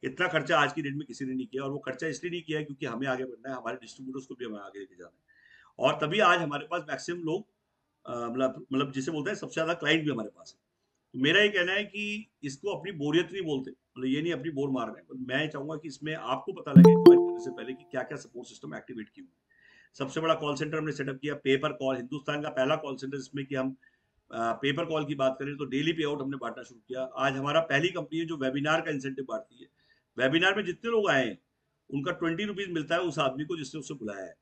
इतना खर्चा आज की डेट में किसी ने नहीं किया, और वो खर्चा इसलिए नहीं किया क्योंकि हमें आगे बढ़ना है, हमारे डिस्ट्रीब्यूटर्स को भी हमें आगे लेके जाना है। और तभी आज हमारे पास मैक्सिमम लोग मतलब जिसे बोलते हैं सबसे ज्यादा क्लाइंट भी हमारे पास है। तो मेरा ये कहना है कि इसको अपनी बोरियत नहीं बोलते, मतलब ये नहीं अपनी बोर मार रहे हैं। मैं चाहूंगा कि इसमें आपको पता लगे ज्वाइन करने से पहले कि क्या क्या सपोर्ट सिस्टम एक्टिवेट किए हुए हैं। सबसे बड़ा कॉल सेंटर हमने सेटअप किया, पेपर कॉल, हिंदुस्तान का पहला कॉल सेंटर जिसमें कि हम पेपर कॉल की बात करें तो डेली पे आउट हमने बांटना शुरू किया। आज हमारा पहली कंपनी है जो वेबिनार का इंसेंटिव बांटती है। वेबिनार में जितने लोग आए हैं उनका 20 रुपीज मिलता है उस आदमी को जिसने उसे बुलाया है।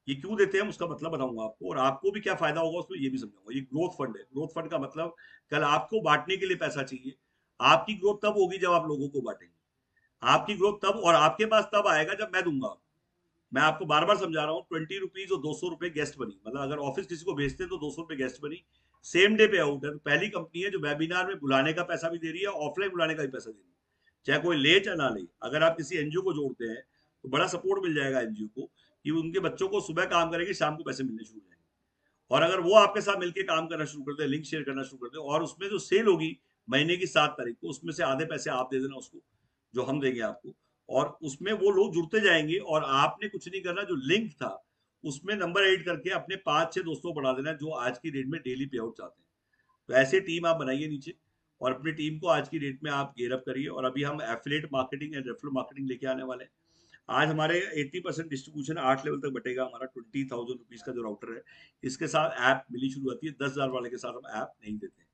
ये क्यों देते हैं उसका मतलब बताऊंगा आपको, और आपको भी क्या फायदा होगा उसमें ये भी समझाऊंगा। ये ग्रोथ फंड है। ग्रोथ फंड का मतलब कल आपको बांटने के लिए पैसा चाहिए। आपकी ग्रोथ तब होगी जब आप लोगों को बांटेंगे। आपकी ग्रोथ तब और आपके पास तब आएगा जब मैं दूंगा। मैं आपको बार बार समझा रहा हूँ, 20 रुपीज और 200 रुपए गेस्ट बनी, मतलब अगर ऑफिस किसी को भेजते हैं तो 200 रुपए गेस्ट बनी, सेम डे पे आउट है। तो पहली कंपनी है जो वेबिनार में बुलाने का पैसा भी दे रही है, ऑफलाइन बुलाने का भी पैसा दे रही है, चाहे कोई ले चाहे ना ले। अगर आप किसी एनजीओ को जोड़ते हैं तो बड़ा सपोर्ट मिल जाएगा एनजीओ को कि उनके बच्चों को सुबह काम करेंगे, शाम को पैसे मिलने शुरू हो जाएंगे। और अगर वो आपके साथ मिलकर काम करना शुरू कर दे, लिंक शेयर करना शुरू कर दे, और उसमें जो सेल होगी महीने की 7 तारीख को, उसमें से आधे पैसे आप दे देना उसको, जो हम देंगे आपको। और उसमें वो लोग जुड़ते जाएंगे और आपने कुछ नहीं करना, जो लिंक था उसमें नंबर ऐड करके अपने 5-6 दोस्तों को बढ़ा देना जो आज की डेट में डेली पे आउट चाहते हैं। तो ऐसे टीम आप बनाइए नीचे, और अपनी टीम को आज की डेट में आप गेयर अप करिए। और अभी हम affiliate marketing and referral marketing लेके आने वाले हैं। आज हमारे 80% डिस्ट्रीब्यूशन 8 लेवल तक बटेगा। हमारा 20,000 रुपीज का जो राउटर है, इसके साथ ऐप मिली शुरू होती है। 10,000 वाले के साथ हम ऐप नहीं देते।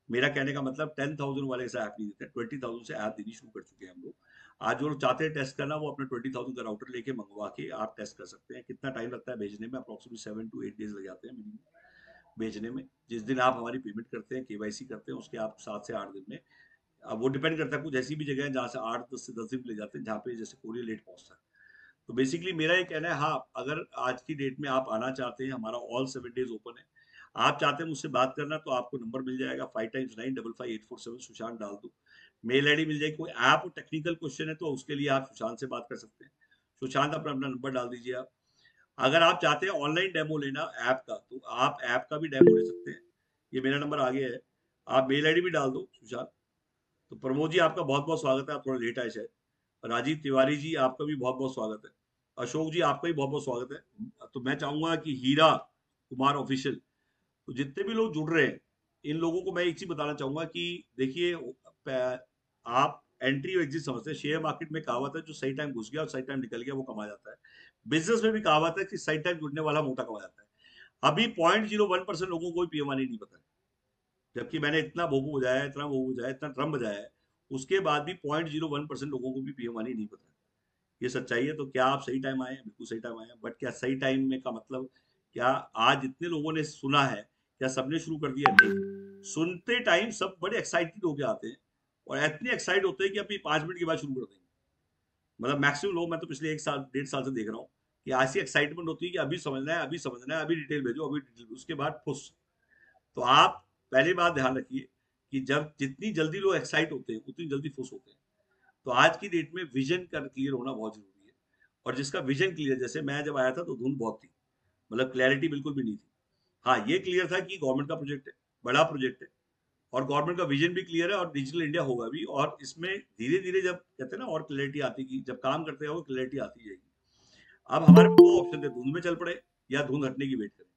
मेरा कहने का मतलब 10,000 वाले से ऐप नहीं देते, 20,000 से ऐप देनी शुरू कर चुके हैं हम लोग। आज जो लोग चाहते हैं टेस्ट करना, वो अपने 20,000 का राउटर लेके मंगवा के आप टेस्ट कर सकते हैं। कितना टाइम लगता है भेजने में? अप्रोक्सीमेटली 7 to 8 डेज लग जाते हैं मिनिमम भेजने में। जिस दिन आप हमारी पेमेंट करते हैं, केवाईसी करते हैं, उसके आप 7 से 8 दिन में। अब वो डिपेंड करता है, कुछ ऐसी भी जगह है जहाँ से 8 10 से 10 दिन ले जाते हैं, जहाँ पे जैसे कोरियर लेट पहुंचता है। तो बेसिकली मेरा ये कहना है, हाँ अगर आज की डेट में आप आना चाहते हैं, हमारा ऑल 7 डेज ओपन है। आप चाहते हैं मुझसे बात करना तो आपको नंबर मिल जाएगा 5x9555847, सुशांत डाल दो। मेल आईडी मिल जाएगी। कोई ऐप और टेक्निकल क्वेश्चन है तो उसके लिए आप सुशांत से बात कर सकते हैं। सुशांत अपना अपना नंबर डाल दीजिए आप। अगर आप चाहते हैं ऑनलाइन डेमो लेना ऐप का, तो आप ऐप का भी डेमो ले सकते हैं। ये मेरा नंबर आगे है, आप मेल आईडी भी डाल दो सुशांत। तो प्रमोद जी आपका बहुत बहुत स्वागत है, आप थोड़ा लेट आए शायद। राजीव तिवारी जी आपका भी बहुत बहुत स्वागत है। अशोक जी आपका भी बहुत बहुत स्वागत है। तो मैं चाहूंगा कि हीरा कुमार ऑफिशियल, तो जितने भी लोग जुड़ रहे हैं इन लोगों को मैं एक चीज बताना चाहूंगा कि देखिए, आप एंट्री और एग्जिट समझते हैं। शेयर मार्केट में कहावत है, जो सही टाइम घुस गया और सही टाइम निकल गया वो कमा जाता है। बिजनेस में भी कहावत है कि सही टाइम जुड़ने वाला मोटा कमा जाता है। अभी 0.01% लोगों को भी पीएम नहीं पता है, जबकि मैंने इतना भोपू बजाया, इतना भोपू बजाया, इतना ड्रम बजाया है, उसके बाद भी 0.01% लोगों को भी पीएम नहीं पता है। ये सच्चाई है। तो क्या आप सही टाइम आए हैं? बिल्कुल सही टाइम आए हैं। बट क्या सही टाइम में का मतलब, क्या आज इतने लोगों ने सुना है, क्या सबने शुरू कर दिया? नहीं। सुनते टाइम सब बड़े एक्साइटेड होके आते हैं, और इतने एक्साइट होते हैं कि अभी 5 मिनट के बाद शुरू कर देंगे। मतलब मैक्सिमम लोग, मैं तो पिछले 1 साल 1.5 साल से देख रहा हूँ कि ऐसी एक्साइटमेंट होती है कि अभी समझना है, अभी समझना है, अभी डिटेल भेजो, अभी डिटेल, उसके बाद फुस। तो आप पहली बात ध्यान रखिए कि जब जितनी जल्दी लोग एक्साइट होते हैं उतनी जल्दी फुस होते हैं। तो आज की डेट में विजन का क्लियर होना बहुत जरूरी है। और जिसका विजन क्लियर, जैसे मैं जब आया था तो धुंध बहुत थी, मतलब क्लैरिटी बिल्कुल भी नहीं थी। हाँ, ये क्लियर था कि गवर्नमेंट का प्रोजेक्ट है, बड़ा प्रोजेक्ट है, और गवर्नमेंट का विजन भी क्लियर है, और डिजिटल इंडिया होगा भी। और इसमें धीरे धीरे जब कहते हैं ना और क्लैरिटी आती की, जब काम करते हैं वो क्लैरिटी आती जाएगी। अब हमारे पास दो ऑप्शन थे, धुंध में चल पड़े या धुंध हटने की वेट करें।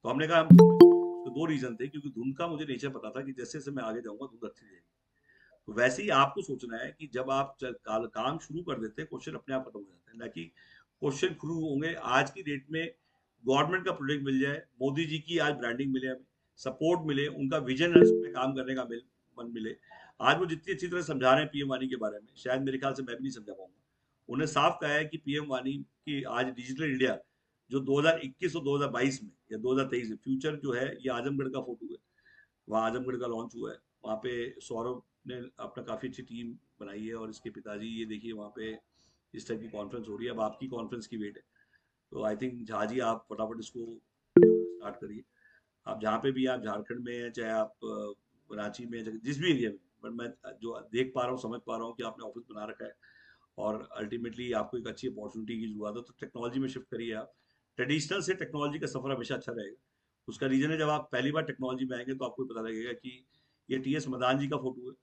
तो हमने कहा हम धुंध में चलेंगे। उसके दो रीजन थे, क्योंकि धुंध का मुझे नेचर पता था कि जैसे जैसे मैं आगे जाऊंगा धुंध अच्छी जाएगी। तो वैसे ही आपको सोचना है कि जब आप काम शुरू कर देते हैं, क्वेश्चन अपने आप खत्म हो जाते हैं, ना कि क्वेश्चन शुरू होंगे। आज की डेट में गवर्नमेंट का प्रोजेक्ट मिल जाए, मोदी जी की आज ब्रांडिंग मिले, हमें सपोर्ट मिले, उनका विजन है, उस पर काम करने का मन मिले। आज वो जितनी अच्छी तरह समझा रहे हैं पीएम वानी के बारे में, शायद मेरे ख्याल से मैं भी नहीं समझा पाऊंगा। उन्हें साफ कहा है कि पीएम वानी की आज डिजिटल इंडिया जो 2021 और 2022 में या 2023 में फ्यूचर जो है, ये आजमगढ़ का फोटो है। वहाँ आजमगढ़ का लॉन्च हुआ है। वहाँ पे सौरभ ने अपना काफ़ी अच्छी टीम बनाई है, और इसके पिताजी, ये देखिए वहाँ पे इस टाइप की कॉन्फ्रेंस हो रही है। अब आपकी कॉन्फ्रेंस की वेट है। तो आई थिंक झा जी, आप फटाफट इसको स्टार्ट करिए। आप जहाँ पे भी, आप झारखंड में हैं, चाहे आप रांची में, चाहे जिस भी एरिया में, बट मैं जो देख पा रहा हूँ, समझ पा रहा हूँ कि आपने ऑफिस बना रखा है, और अल्टीमेटली आपको एक अच्छी अपॉर्चुनिटी की जरूरत है, तो टेक्नोलॉजी में शिफ्ट करिए आप। ट्रेडिशनल से टेक्नोलॉजी का सफर हमेशा अच्छा रहेगा। उसका रीजन है, जब आप पहली बार टेक्नोलॉजी में आएंगे तो आपको पता लगेगा कि ये टीएस मदान जी का फोटो है।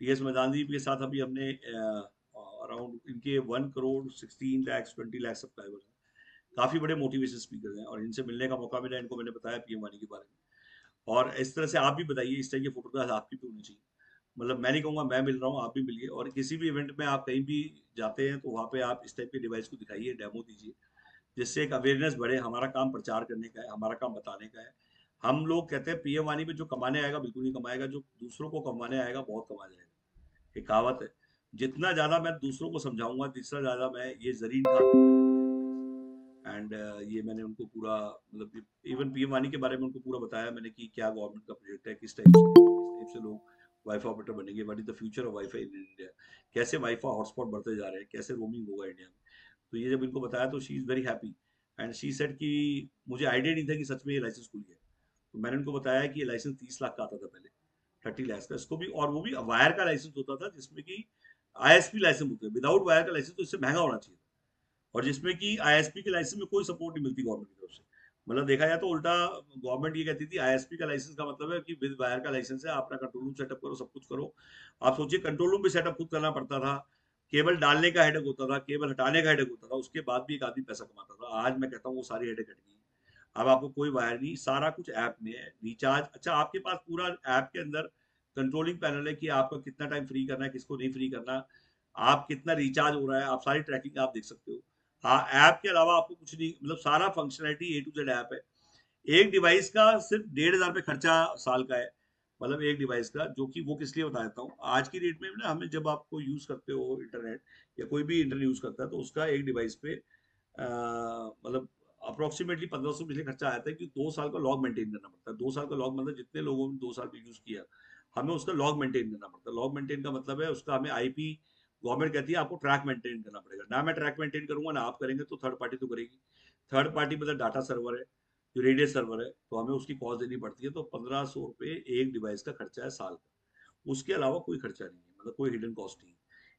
टीएस मदान जी के साथ अभी हमने अराउंड इनके 1 करोड़ 16 लाख 20 लाख सब्सक्राइबर्स हैं। काफी बड़े मोटिवेशन स्पीकर हैं, और इनसे मिलने का मौका मिला, इनको मैंने बताया पीएम वानी के बारे में। और इस तरह से आप भी बताइए, इस तरह की फोटोग्राफ आपकी भी होनी चाहिए। मतलब मैं नहीं कहूंगा मैं मिल रहा हूँ, आप भी मिलिए, और किसी भी इवेंट में आप कहीं भी जाते हैं तो वहाँ पे आप इस टाइप के डिवाइस को दिखाइए, डेमो दीजिए, जिससे एक अवेयरनेस बढ़े। हमारा काम प्रचार करने का है, हमारा काम बताने का है। हम लोग कहते हैं पीएम वानी में जो कमाने आएगा बिल्कुल नहीं कमाएगा, जो दूसरों को कमाने आएगा बहुत कमा जाएगा। एक कहावत है, जितना ज्यादा मैं दूसरों को समझाऊंगा, जितना ज्यादा मैं, ये जरीन खान को मैंने दिया एडवाइस। एंड ये मैंने उनको पूरा, मतलब इवन पीएम वानी के बारे में उनको पूरा बताया मैंने कि क्या गवर्नमेंट का प्रोजेक्ट है, किस टाइप से लोग वाईफाई ऑपरेटर बनेंगे, what is the future of wifi in India, कैसे वाईफाई हॉटस्पॉट बढ़ते जा रहे हैं, कैसे रोमिंग होगा इंडिया में। तो ये जब इनको बताया तो she is very happy. And she said कि मुझे आइडिया नहीं था कि सच में ये लाइसेंस खुल गया। तो मैंने उनको बताया कि ये लाइसेंस 30 लाख का आता था पहले, 30 लाख का इसको भी, और वो भी वायर का लाइसेंस होता था, जिसमें कि आईएसपी लाइसेंस होते हैं, विदाउट वायर का लाइसेंस तो इससे महंगा होना चाहिए, और जिसमें कि आईएसपी के लाइसेंस में कोई सपोर्ट नहीं मिलती गवर्नमेंट की तरफ से। मतलब देखा जाए तो उल्टा, गवर्नमेंट ये कहती थी आईएसपी का लाइसेंस का मतलब है कि विद वायर का लाइसेंस है, आप अपना कंट्रोल रूम सेटअप करो, सब कुछ करो। आप सोचिए, कंट्रोल रूम भी सेटअप खुद करना पड़ता था, केबल डालने का हेडेक होता था, केबल हटाने का हेडेक होता था, उसके बाद भी एक आदमी पैसा कमाता था। आज मैं कहता हूँ वो सारी हेडेक हट गई। अब आपको कोई वायर नहीं, सारा कुछ ऐप में है, रिचार्ज, अच्छा आपके पास पूरा ऐप के अंदर कंट्रोलिंग पैनल है कि आपको कितना टाइम फ्री करना है, किसको नहीं फ्री करना, आप कितना रिचार्ज हो रहा है, आप सारी ट्रैकिंग आप देख सकते हो। हाँ, ऐप के अलावा आपको कुछ नहीं, मतलब सारा functionality A to Z app है। एक डिवाइस का सिर्फ 1,500 रुपये खर्चा साल का है, मतलब एक डिवाइस का, जो कि वो किस लिए बता देता हूँ। आज की डेट में ना, हमें जब आपको यूज करते हो इंटरनेट, या कोई भी इंटरनेट यूज करता है, तो उसका एक डिवाइस पे मतलब अप्रोक्सीमेटली 1,500 बिजली खर्चा आता है, कि 2 साल का लॉग मेंटेन करना पड़ता है। 2 साल का लॉग मतलब जितने लोगों ने 2 साल में यूज किया, हमें उसका लॉग मेंटेन करना पड़ता है। लॉग मेंटेन का मतलब है उसका हमें आईपी, गवर्नमेंट कहती है आपको ट्रैक मेंटेन करना पड़ेगा। ना मैं ट्रैक मेंटेन करूंगा ना आप करेंगे, तो थर्ड पार्टी तो करेगी। थर्ड पार्टी मतलब डाटा सर्वर है, जो रेडियस सर्वर है, तो हमें उसकी कॉस्ट देनी पड़ती है। तो 1,500 रुपये एक डिवाइस का खर्चा है साल का। उसके अलावा कोई खर्चा नहीं है, मतलब कोई हिडन कॉस्ट नहीं है।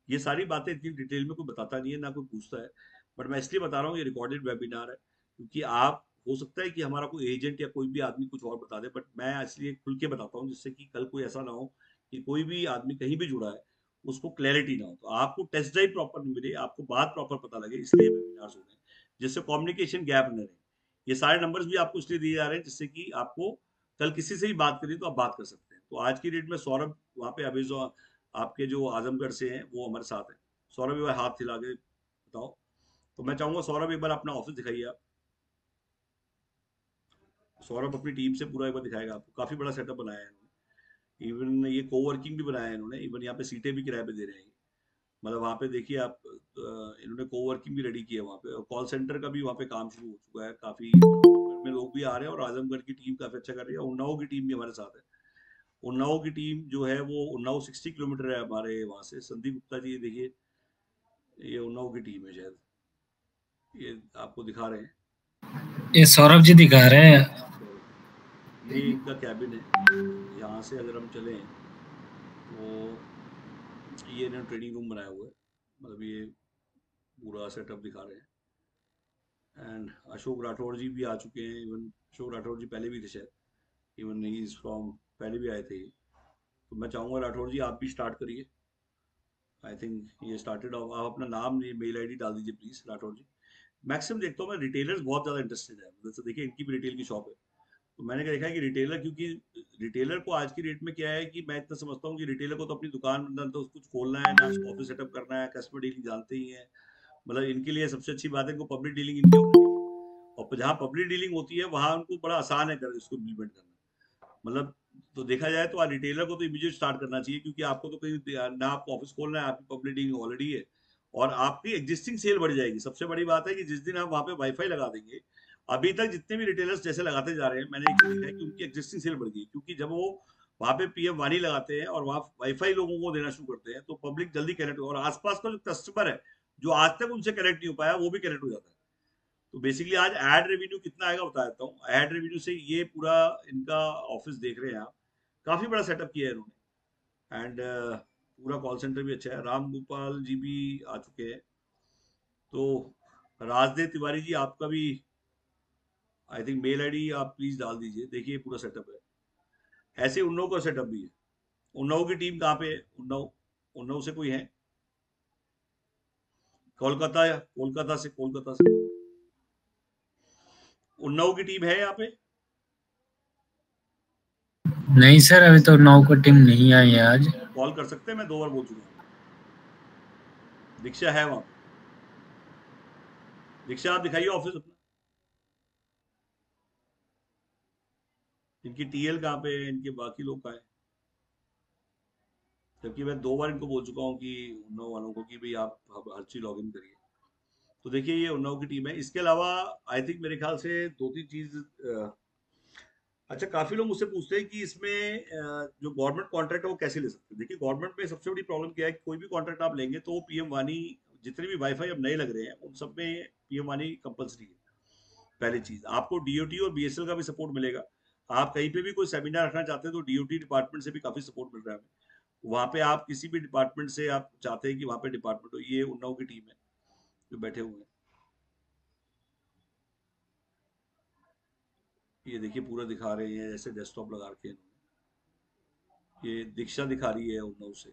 ये सारी बातें इतनी डिटेल में कोई बताता नहीं है, ना कोई पूछता है। बट मैं इसलिए बता रहा हूँ, ये रिकॉर्डेड वेबिनार है, क्योंकि आप, हो सकता है कि हमारा कोई एजेंट या कोई भी आदमी कुछ और बता दे, बट मैं इसलिए खुल के बताता हूँ, जिससे कि कल कोई ऐसा ना हो कि कोई भी आदमी कहीं भी जुड़ा है उसको क्लैरिटी ना हो। तो आपको टेस्ट ड्राइव प्रॉपर मिले, आपको बात प्रॉपर पता लगे, इसलिए वेबिनार्स हो रहे हैं, जिससे कम्युनिकेशन गैप न रहे। ये सारे नंबर्स भी आपको इसलिए दिए जा रहे हैं, जिससे कि आपको कल किसी से भी बात करिए तो आप बात कर सकते हैं। तो आज की डेट में सौरभ वहाँ पे अभी जो आपके जो आजमगढ़ से हैं वो हमारे साथ हैं। सौरभ एक बार हाथ हिला के बताओ। तो मैं चाहूंगा सौरभ एक बार अपना ऑफिस दिखाइए आप। सौरभ अपनी टीम से पूरा एक बार दिखाएगा आपको, काफी बड़ा सेटअप बनाया है इन्होंने। इवन ये कोवर्किंग भी बनाया है इन्होंने, इवन यहाँ पे सीटें भी किराए पे दे रहे हैं। मतलब वहाँ पे देखिए आप, इन्होंने कोवर्किंग भी रेडी किया है वहाँ पे, और कॉल सेंटर का भी वहाँ पे काम शुरू हो चुका है। काफी आजमगढ़ में लोग भी आ रहे हैं, और आजमगढ़ की टीम काफी अच्छा कर रही है। उन्नाव की टीम भी हमारे साथ है। उन्नाव की टीम जो है वो, उन्नाव 60 किलोमीटर है हमारे वहाँ से। संदीप गुप्ता जी, ये देखिए, ये उन्नाव की टीम है शायद, ये आपको दिखा रहे हैं। ये सौरभ जी दिखा रहे हैं। हाँ, सौरभ जी, ये इनका कैबिन है। यहाँ से अगर हम चलें तो ये इन्होंने ट्रेनिंग रूम बनाया हुआ है। मतलब ये पूरा सेटअप दिखा रहे हैं। एंड अशोक राठौड़ जी भी आ चुके हैं। इवन अशोक राठौड़ जी पहले भी थे शायद, इवन ही इज फ्रॉम, पहले भी आए थे ये। तो मैं चाहूंगा राठौड़ जी आप भी स्टार्ट करिए। आई थिंक ये स्टार्टेड, आप अपना नाम, मेल आईडी डाल दीजिए प्लीज राठौड़ जी। मैक्सिमम देखता हूँ मैं रिटेलर्स बहुत ज्यादा इंटरेस्टेड है, जैसे देखिए इनकी भी रिटेल की शॉप है। तो मैंने क्या देखा है कि रिटेलर, क्योंकि रिटेलर को आज की डेट में क्या है कि मैं इतना समझता हूँ कि रिटेलर को तो अपनी दुकान ना तो कुछ खोलना है ना ऑफिस सेटअप करना है, कस्टमर डीलिंग जानते ही है। मतलब इनके लिए सबसे अच्छी बात है इनको पब्लिक डीलिंग इनकी ऑलरेडी है, और जहाँ पब्लिक डीलिंग होती है वहाँ उनको बड़ा आसान है कर इसको इम्प्लीमेंट करना। मतलब तो देखा जाए तो रिटेलर को तो इमीडिएट स्टार्ट करना चाहिए, क्योंकि आपको तो कहीं ना आपको ऑफिस खोलना है, आपकी पब्लिक डीलिंग ऑलरेडी है, और आपकी एग्जिस्टिंग सेल बढ़ जाएगी। सबसे बड़ी बात है कि जिस दिन आप वहाँ पे वाईफाई लगा देंगे, अभी तक जितने भी रिटेलर्स जैसे लगाते जा रहे हैं, मैंने एक चीज देखा है कि उनकी एग्जिस्टिंग सेल बढ़ गई, क्योंकि जब वो वहाँ पे पीएम वाणी लगाते हैं और वहाँ वाईफाई लोगों को देना शुरू करते हैं, तो पब्लिक जल्दी कनेक्ट हो, और आसपास का जो कस्टमर है जो आज तक उनसे कनेक्ट नहीं हो पाया, वो भी कनेक्ट हो जाता है। तो बेसिकली आज एड रेवेन्यू कितना आएगा बता देता हूँ। एड रेवेन्यू से ये पूरा इनका ऑफिस देख रहे हैं आप, काफी बड़ा सेटअप किया है इन्होंने। एंड पूरा कॉल सेंटर भी अच्छा है। राम गोपाल जी भी आ चुके हैं। तो राजदेव तिवारी जी आपका भी आई थिंक मेल आईडी आप प्लीज डाल दीजिए। देखिए पूरा सेटअप है। ऐसे उन्नव का सेटअप भी है। उन्नव की टीम कहाँ पे है? उन्नव, उन्नव से कोई है? कोलकाता, या कोलकाता से उन्नव की टीम है यहाँ पे? नहीं सर, अभी तो 9 को टीम नहीं आई है आज। कॉल कर सकते हैं, मैं 2 बार बोल चुका हूँ। दीक्षा है वहां पे? दीक्षा आप दिखाइए ऑफिस अपना। इनकी टीएल कहाँ पे है, इनके बाकी लोग कहाँ है? जबकि मैं 2 बार इनको बोल चुका हूँ कि उन्नव वालों को कि भाई आप हर चीज लॉग इन करिए। तो देखिए ये उन्नव की टीम है। इसके अलावा आई थिंक मेरे ख्याल से 2-3 चीज अच्छा, काफी लोग मुझसे पूछते हैं कि इसमें जो गवर्नमेंट कॉन्ट्रैक्ट है वो कैसे ले सकते हैं। देखिए गवर्नमेंट में सबसे बड़ी प्रॉब्लम क्या है कि कोई भी कॉन्ट्रैक्ट आप लेंगे तो पीएम वानी, जितने भी वाईफाई अब नए लग रहे हैं उन सब में पीएम वानी कंपलसरी है। पहली चीज, आपको डीओटी और बीएसएल का भी सपोर्ट मिलेगा। आप कहीं पे भी कोई सेमिनार रखना चाहते हैं तो डीओटी डिपार्टमेंट से भी काफी सपोर्ट मिल रहा है हमें। वहाँ पे आप किसी भी डिपार्टमेंट से आप चाहते हैं कि वहाँ पे डिपार्टमेंट हो, ये उन्नव की टीम है जो बैठे हुए हैं। ये देखिए पूरा दिखा रहे हैं, जैसे डेस्कटॉप लगा रखे हैं इन्होंने। ये दीक्षा दिखा रही है उन्नव से।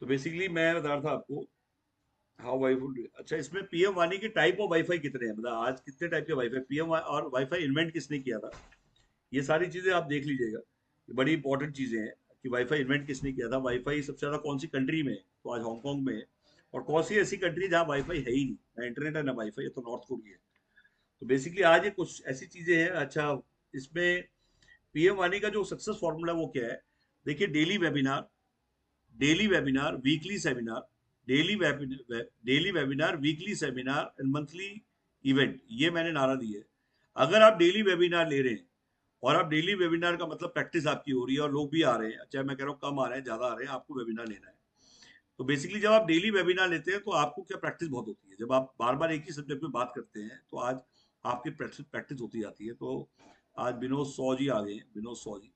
तो बेसिकली मैं बता रहा था आपको हाँ वाईफाई। अच्छा, इसमें पीएम वानी के टाइप ऑफ वाईफाई कितने हैं, मतलब आज कितने टाइप के वाईफाई पीएम और वाईफाई इन्वेंट किसने किया था, ये सारी चीजें आप देख लीजिएगा। ये बड़ी इंपॉर्टेंट चीजें हैं कि वाईफाई इन्वेंट किसने किया था, वाईफाई सबसे ज्यादा कौन सी कंट्री में है, तो आज हांगकांग में है। और कौन सी ऐसी कंट्री जहाँ वाईफाई है ही नहीं, ना इंटरनेट है ना वाईफाई है, तो नॉर्थ कोरिया है। तो बेसिकली आज ये कुछ ऐसी चीजें हैं। अच्छा, इसमें पीएम वानी का जो सक्सेस फॉर्मूला वो क्या है? देखिए daily webinar, daily webinar, weekly seminar, daily webinar, weekly seminar and monthly event, ये मैंने नारा दी है। अगर आप डेली वेबिनार ले रहे हैं, और आप डेली वेबिनार का मतलब प्रैक्टिस आपकी हो रही है और लोग भी आ रहे हैं, चाहे मैं कह रहा हूँ कम आ रहे हैं ज्यादा आ रहे हैं, आपको वेबिनार लेना है। तो बेसिकली जब आप डेली वेबिनार लेते हैं तो आपको क्या प्रैक्टिस बहुत होती है। जब आप बार बार एक ही सब्जेक्ट में बात करते हैं तो आज आपकी प्रैक्टिस प्रैक्टिस होती जाती है। तो आज विनोद सौ जी आ गए हैं, विनोद सौ जी।